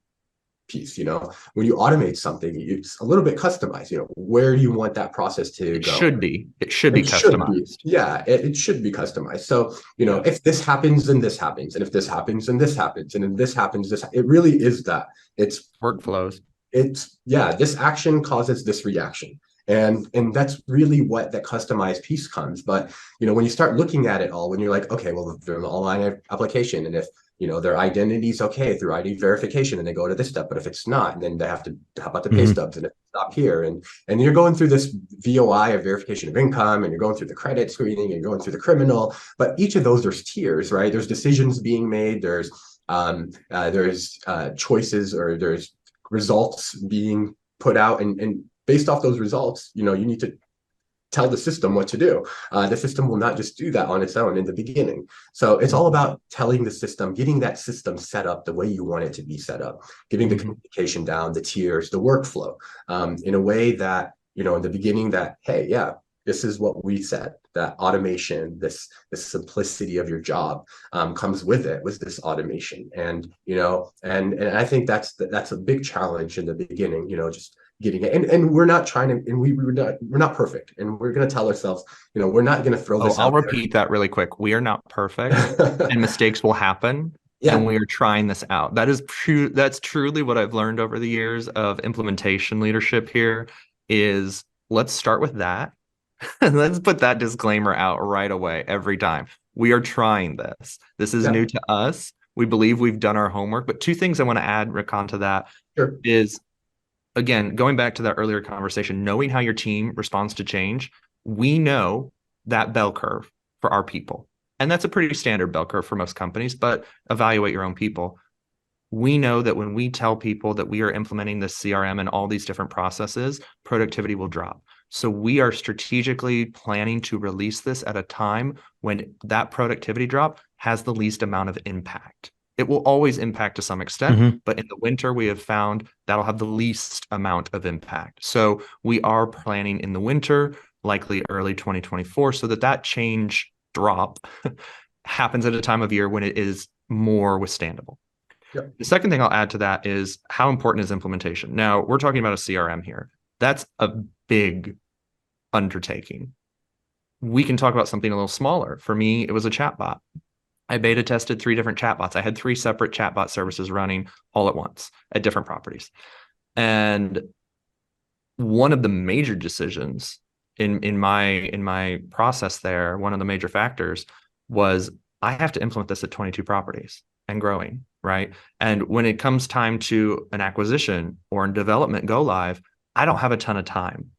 piece. When you automate something, it's a little bit customized. Where do you want that process to go? It should be customized. Yeah, it should be customized. So if this happens, then this happens, and if this happens, then this happens, and then this happens, it really is that. It's workflows. This action causes this reaction, and that's really what that customized piece comes. But when you start looking at it all, when you're like, okay, well, they're an online application, and if their identity is okay through ID verification, and they go to this step, but if it's not, then they have to, how about the pay stubs, and stop here, and you're going through this VOI of verification of income, and you're going through the credit screening, and you're going through the criminal. But each of those, there's tiers, right? There's decisions being made, there's choices, or there's results being put out, and based off those results, you need to tell the system what to do. The system will not just do that on its own in the beginning. So it's all about telling the system, getting that system set up the way you want it to be set up, getting the communication down, the tiers, the workflow, in a way that, in the beginning, that, hey, yeah, this is what we said, that automation, this simplicity of your job comes with this automation. And, and I think that's a big challenge in the beginning, just getting it. And we're not trying to, and we're not perfect. And we're going to tell ourselves, we're not going to throw this out. I'll repeat that really quick. We are not perfect and mistakes will happen. Yeah. And we are trying this out. That is true. That's truly what I've learned over the years of implementation leadership here is let's start with that. Let's put that disclaimer out right away every time. We are trying this. This is new to us. We believe we've done our homework. But two things I want to add, Rakan, to that is, again, going back to that earlier conversation, knowing how your team responds to change. We know that bell curve for our people. And that's a pretty standard bell curve for most companies, but evaluate your own people. We know that when we tell people that we are implementing this CRM and all these different processes, productivity will drop. So we are strategically planning to release this at a time when that productivity drop has the least amount of impact. It will always impact to some extent, but in the winter, we have found that'll have the least amount of impact. So we are planning in the winter, likely early 2024, so that change drop happens at a time of year when it is more withstandable. Yep. The second thing I'll add to that is how important is implementation. Now, we're talking about a CRM here. That's a big undertaking. We can talk about something a little smaller. For me, it was a chatbot. I beta tested 3 different chatbots. I had 3 separate chatbot services running all at once at different properties. And one of the major decisions in my process there, one of the major factors was I have to implement this at 22 properties. and growing, right? And when it comes time to an acquisition or in development go live, I don't have a ton of time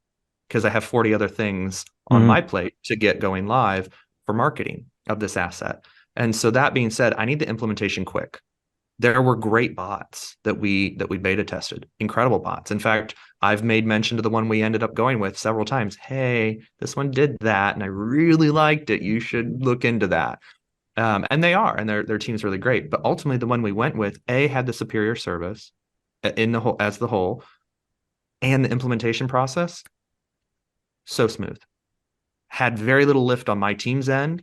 because I have 40 other things on my plate to get going live for marketing of this asset. And so that being said, I need the implementation quick. There were great bots that we beta tested, incredible bots. In fact, I've made mention to the one we ended up going with several times. Hey, this one did that, and I really liked it. You should look into that. And they are, and their team's really great. But ultimately, the one we went with, had the superior service in the whole as the whole, and the implementation process so smooth. Had very little lift on my team's end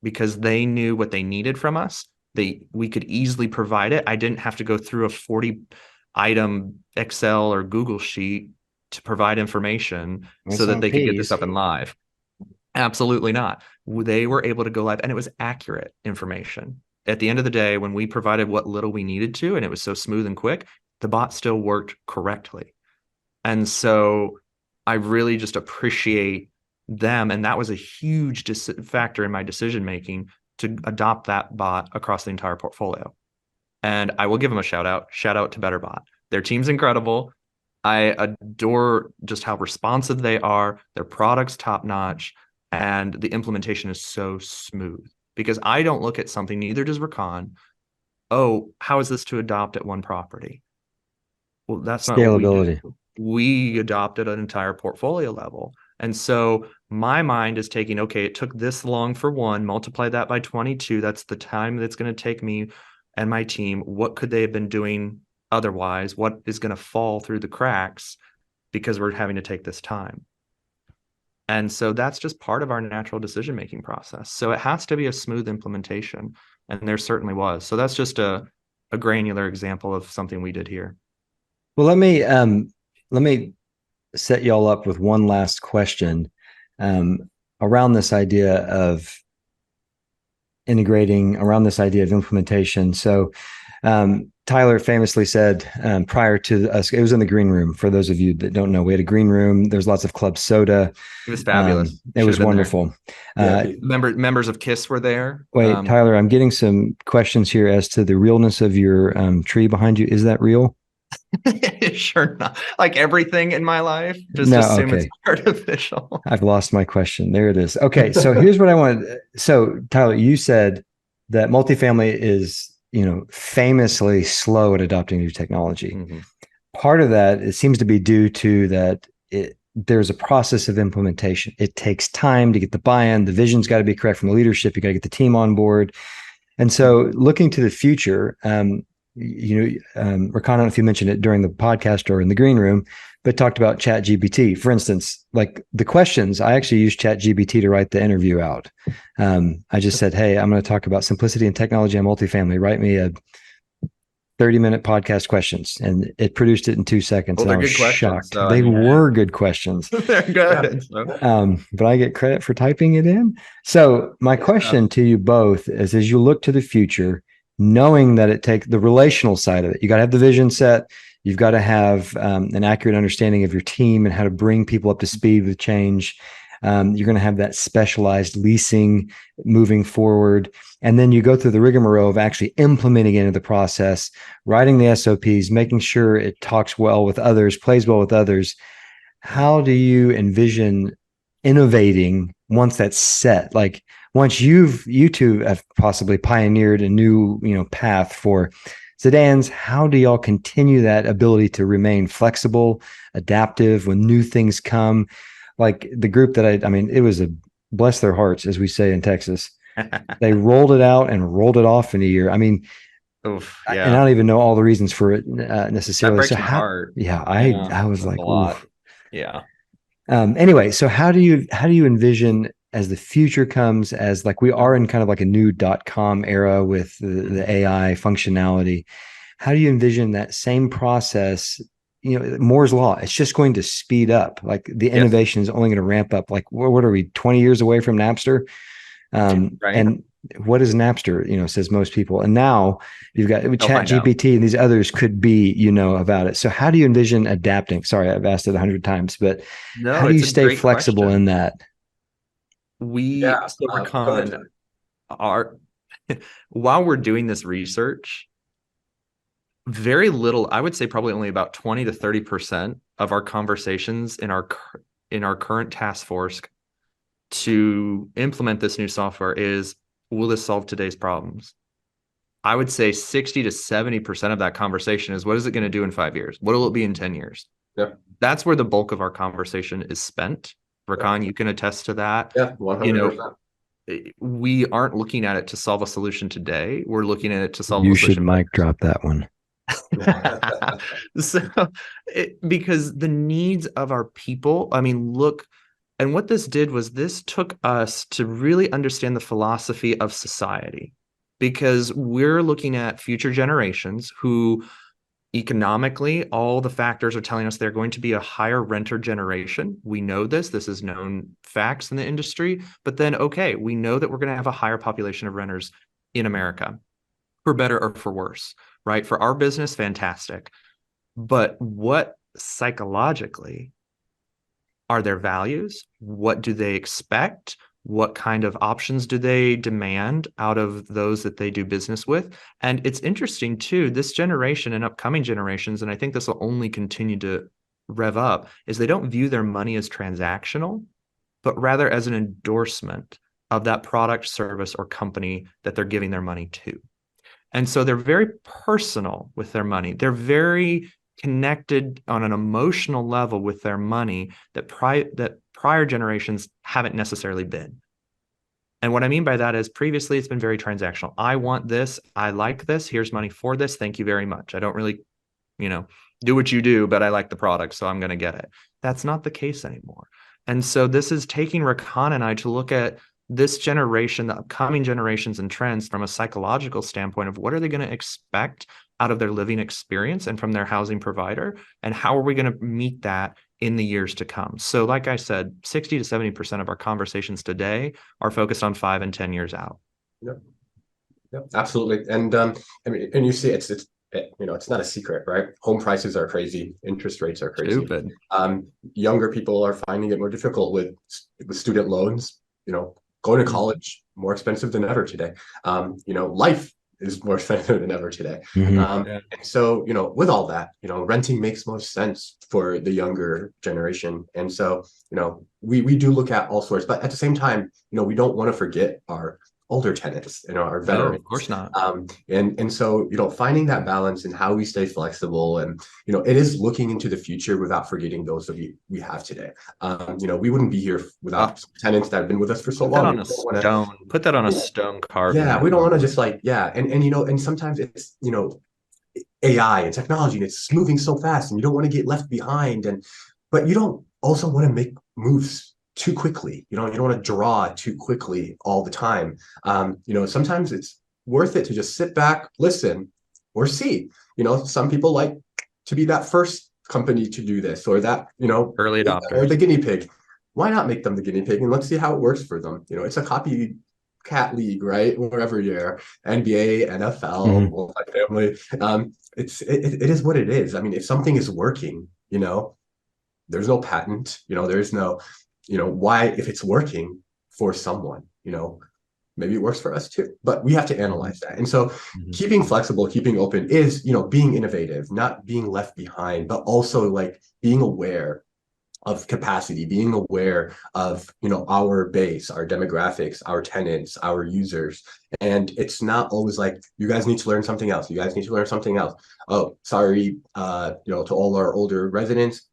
because they knew what they needed from us. We could easily provide it. I didn't have to go through a 40 item Excel or Google sheet to provide information so that they could get this up and live. Absolutely not. They were able to go live, and it was accurate information. At the end of the day, when we provided what little we needed to, and it was so smooth and quick, the bot still worked correctly. And so I really just appreciate them. And that was a huge factor in my decision making to adopt that bot across the entire portfolio. And I will give them a shout out to BetterBot. Their team's incredible. I adore just how responsive they are. Their product's top notch, and the implementation is so smooth because I don't look at something, neither does Rakan. Oh, how is this to adopt at one property? Well, that's not what we do. We adopted an entire portfolio level. And so my mind is taking, okay, it took this long for one, multiply that by 22. That's the time that's going to take me and my team. What could they have been doing otherwise? What is going to fall through the cracks because we're having to take this time? And so that's just part of our natural decision-making process. So it has to be a smooth implementation. And there certainly was. So that's just a granular example of something we did here. Well, let me set y'all up with one last question around this idea of integrating, around this idea of implementation. So Tyler famously said prior to us, it was in the green room. For those of you that don't know, we had a green room. There's lots of club soda. It was fabulous. It was wonderful. Members of KISS were there. Wait, Tyler, I'm getting some questions here as to the realness of your tree behind you. Is that real? Sure not. Like everything in my life, just assume it's artificial. I've lost my question. There it is. Okay, so here's what I wanted. So Tyler, you said that multifamily is, famously slow at adopting new technology. Mm-hmm. Part of that, it seems to be due to that there's a process of implementation. It takes time to get the buy-in. The vision's got to be correct from the leadership. You got to get the team on board. And so looking to the future, Rakan, I don't know if you mentioned it during the podcast or in the green room, but talked about ChatGPT. For instance, like the questions, I actually used ChatGPT to write the interview out. I just said, hey, I'm going to talk about simplicity and technology and multifamily. Write me a 30-minute podcast questions. And it produced it in 2 seconds. Well, and I was shocked. So they were good questions. They're good. But I get credit for typing it in. So my question to you both is, as you look to the future, knowing that it takes the relational side of it, you got to have the vision set. You've got to have an accurate understanding of your team and how to bring people up to speed with change. You're going to have that specialized leasing moving forward. And then you go through the rigmarole of actually implementing it into the process, writing the SOPs, making sure it talks well with others, plays well with others. How do you envision innovating once that's set? Like once you two have possibly pioneered a new, path for Zidan's, how do y'all continue that ability to remain flexible, adaptive when new things come? Like the group that it was bless their hearts, as we say in Texas. They rolled it out and rolled it off in a year. And I don't even know all the reasons for it necessarily. That breaks my heart. I was like, a lot. Yeah. Anyway, so how do you envision as the future comes, as like we are in kind of like a new .com era with the AI functionality? How do you envision that same process? Moore's law, it's just going to speed up. Like the innovation is only going to ramp up. Like what are we, 20 years away from Napster? Right. And what is Napster? Says most people. And now you've got ChatGPT and these others could be, about it. So how do you envision adapting? Sorry, I've asked it 100 times, but how do you stay flexible in that? Rakan, while we're doing this research, very little, I would say probably only about 20 to 30% of our conversations in our current task force to implement this new software is, will this solve today's problems? I would say 60 to 70% of that conversation is, what is it going to do in 5 years? What will it be in 10 years? Yeah. That's where the bulk of our conversation is spent. Rakan, you can attest to that. Yeah, 100%. We aren't looking at it to solve a solution today. We're looking at it to solve You a solution. should mic drop that one. So, because the needs of our people, I mean, look, and what this did was this took us to really understand the philosophy of society, because we're looking at future generations who economically, all the factors are telling us they're going to be a higher renter generation. We know this. This is known facts in the industry. But then, okay, we know that we're going to have a higher population of renters in America, for better or for worse, right? For our business, fantastic. But what psychologically are their values? What do they expect? What kind of options do they demand out of those that they do business with? And it's interesting too, this generation and upcoming generations, and I think this will only continue to rev up, is they don't view their money as transactional, but rather as an endorsement of that product, service, or company that they're giving their money to. And so they're very personal with their money. They're very connected on an emotional level with their money that prior generations haven't necessarily been. And what I mean by that is, previously it's been very transactional. I want this, I like this, here's money for this, thank you very much. I don't really, do what you do, but I like the product, so I'm going to get it. That's not the case anymore. And so this is taking Rakan and I to look at this generation, the upcoming generations and trends from a psychological standpoint of what are they going to expect out of their living experience and from their housing provider, and how are we going to meet that in the years to come. So like I said, 60 to 70% of our conversations today are focused on 5 and 10 years out. Yep. Yep, absolutely. And I mean, and you see it's not a secret, right? Home prices are crazy, interest rates are crazy. Stupid. Younger people are finding it more difficult with student loans, going to college more expensive than ever today. Life is more expensive than ever today. And so, with all that, renting makes most sense for the younger generation. And so, we do look at all sorts, but at the same time, we don't want to forget our older tenants, our veterans. No, of course not. And so, finding that balance and how we stay flexible, and, it is looking into the future without forgetting those that we have today. We wouldn't be here without tenants that have been with us for so long. Put that on a stone carving. Yeah, we don't want to just and sometimes it's, AI and technology, and it's moving so fast and you don't want to get left behind. But you don't also want to make moves too quickly. You don't want to draw too quickly all the time. Sometimes it's worth it to just sit back, listen, or see. Some people like to be that first company to do this, or that, early adopter, or the guinea pig. Why not make them the guinea pig and let's see how it works for them? It's a copycat league, right? Wherever you're, NBA, NFL, multifamily. It is what it is. I mean, if something is working, there's no patent, there's no, why, if it's working for someone, maybe it works for us too, but we have to analyze that. And so keeping flexible, keeping open is, being innovative, not being left behind, but also like being aware of capacity, being aware of, our base, our demographics, our tenants, our users. And it's not always like, you guys need to learn something else. You guys need to learn something else. Oh, sorry, to all our older residents,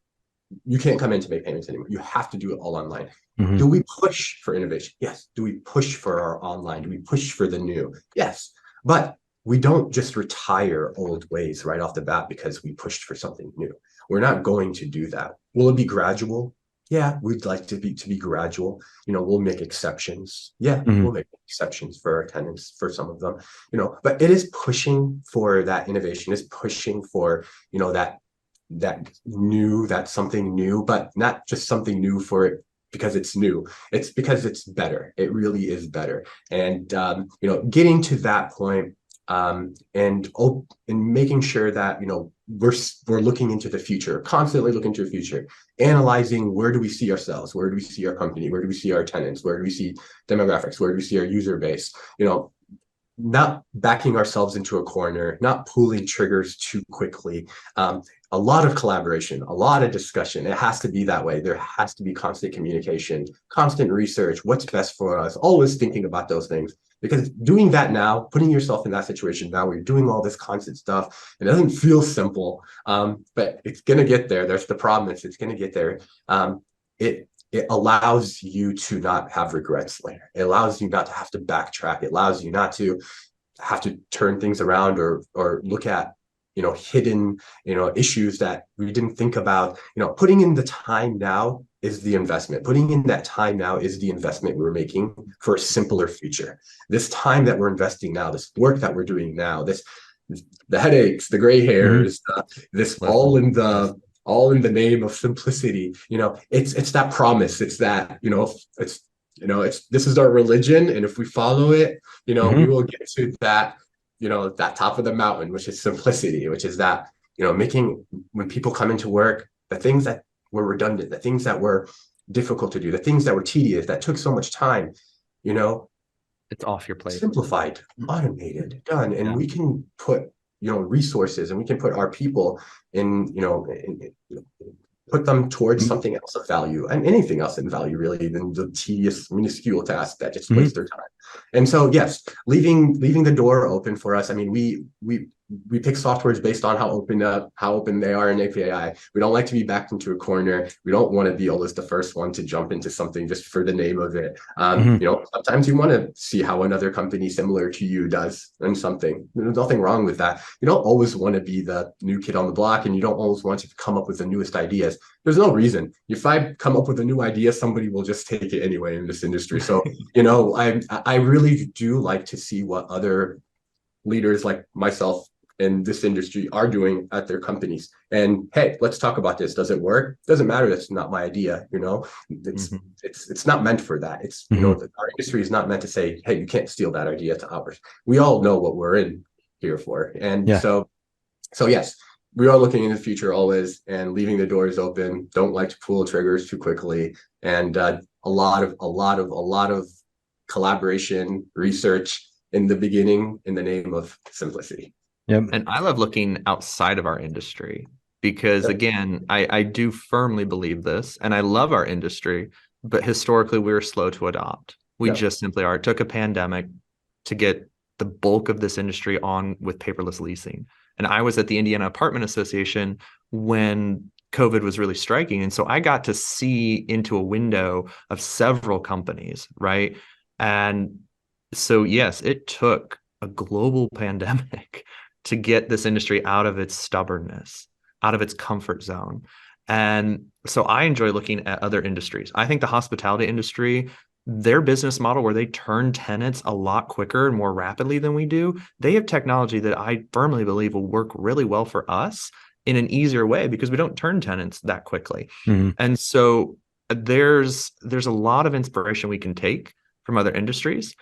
you can't come in to make payments anymore. You have to do it all online. Do we push for innovation? Yes. Do we push for our online? Do we push for the new? Yes. But we don't just retire old ways right off the bat because we pushed for something new. We're not going to do that. Will it be gradual? Yeah, we'd like to be gradual. We'll make exceptions. Yeah, we'll make exceptions for our tenants, for some of them. But it is pushing for that innovation. It's pushing for that new, that's something new, but not just something new for it because it's new. It's because it's better. It really is better. And getting to that point, and making sure that we're looking into the future, constantly looking to the future, analyzing where do we see ourselves, where do we see our company, where do we see our tenants, where do we see demographics, where do we see our user base, not backing ourselves into a corner, not pulling triggers too quickly. A lot of collaboration, a lot of discussion. It has to be that way. There has to be constant communication, constant research, what's best for us, always thinking about those things. Because doing that now, putting yourself in that situation now where you're doing all this constant stuff, it doesn't feel simple, but it's going to get there. There's the promise. It's going to get there. It allows you to not have regrets later. It allows you not to have to backtrack. It allows you not to have to turn things around or look at, hidden, issues that we didn't think about. Putting in the time now is the investment. Putting in that time now is the investment we're making for a simpler future. This time that we're investing now, this work that we're doing now, the headaches, the gray hairs, this all in the name of simplicity. It's that promise. It's that, this is our religion. And if we follow it, we will get to that, that top of the mountain, which is simplicity, which is that, making, when people come into work, the things that were redundant, the things that were difficult to do, the things that were tedious, that took so much time, it's off your plate, simplified, automated, done. And we can put, resources, and we can put our people in, put them towards something else of value, and anything else in value really than the tedious minuscule task that just wastes their time. And so, yes, leaving the door open for us. I mean, we pick softwares based on how open they are in API. We don't like to be backed into a corner. We don't want to be always the first one to jump into something just for the name of it. Sometimes you want to see how another company similar to you does and something. There's nothing wrong with that. You don't always want to be the new kid on the block, and you don't always want to come up with the newest ideas. There's no reason. If I come up with a new idea, somebody will just take it anyway in this industry. So, I really do like to see what other leaders like myself in this industry are doing at their companies. And hey, let's talk about this. Does it work? Doesn't matter. That's not my idea. It's not meant for that. It's, our industry is not meant to say, hey, you can't steal that idea to ours. We all know what we're in here for. And so yes, we are looking in the future always and leaving the doors open. Don't like to pull triggers too quickly. And a lot of collaboration, research in the beginning in the name of simplicity. Yep. And I love looking outside of our industry because, again, I do firmly believe this, and I love our industry, but historically we were slow to adopt. We just simply are. It took a pandemic to get the bulk of this industry on with paperless leasing. And I was at the Indiana Apartment Association when COVID was really striking. And so I got to see into a window of several companies, right? And so, yes, it took a global pandemic to get this industry out of its stubbornness, out of its comfort zone. And so I enjoy looking at other industries. I think the hospitality industry, their business model where they turn tenants a lot quicker and more rapidly than we do, they have technology that I firmly believe will work really well for us in an easier way because we don't turn tenants that quickly. And so there's a lot of inspiration we can take from other industries.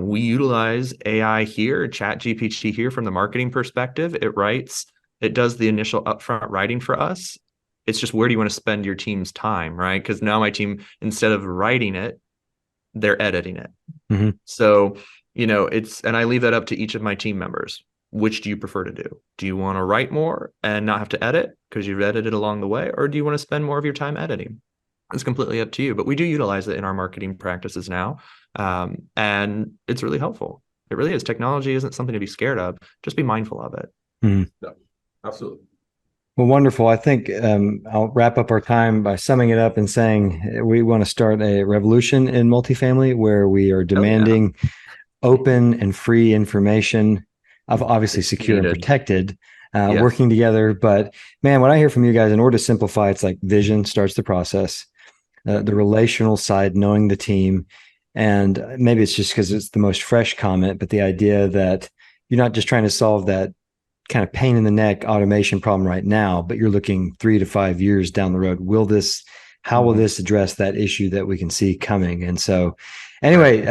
We utilize AI here, Chat GPT here from the marketing perspective. It does the initial upfront writing for us. It's just, where do you want to spend your team's time, right? Because now my team, instead of writing it, they're editing it. So, and I leave that up to each of my team members. Which do you prefer to do? Do you want to write more and not have to edit because you've edited along the way? Or do you want to spend more of your time editing? It's completely up to you, but we do utilize it in our marketing practices now. And it's really helpful. It really is. Technology isn't something to be scared of. Just be mindful of it. No, absolutely. Well, wonderful. I think I'll wrap up our time by summing it up and saying we want to start a revolution in multifamily where we are demanding open and free information, obviously secure and protected, working together. But man, what I hear from you guys, in order to simplify, it's like vision starts the process, the relational side, knowing the team. And maybe it's just because it's the most fresh comment, but the idea that you're not just trying to solve that kind of pain in the neck automation problem right now, but you're looking 3 to 5 years down the road. how will this address that issue that we can see coming? And so anyway,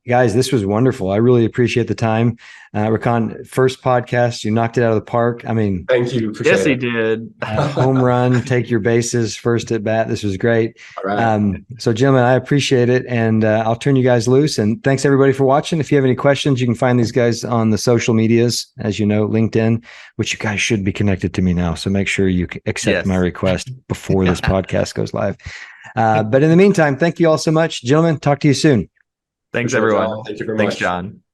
guys, this was wonderful. I really appreciate the time. Rakan, first podcast, you knocked it out of the park. I mean, thank you. Yes, he did. home run, take your bases first at bat. This was great. All right. So gentlemen, I appreciate it. And I'll turn you guys loose. And thanks everybody for watching. If you have any questions, you can find these guys on the social medias, as you know, LinkedIn, which you guys should be connected to me now. So make sure you accept my request before this podcast goes live. But in the meantime, thank you all so much. Gentlemen, talk to you soon. Thanks, Sure, everyone. John. Thank you very Thanks, much. John.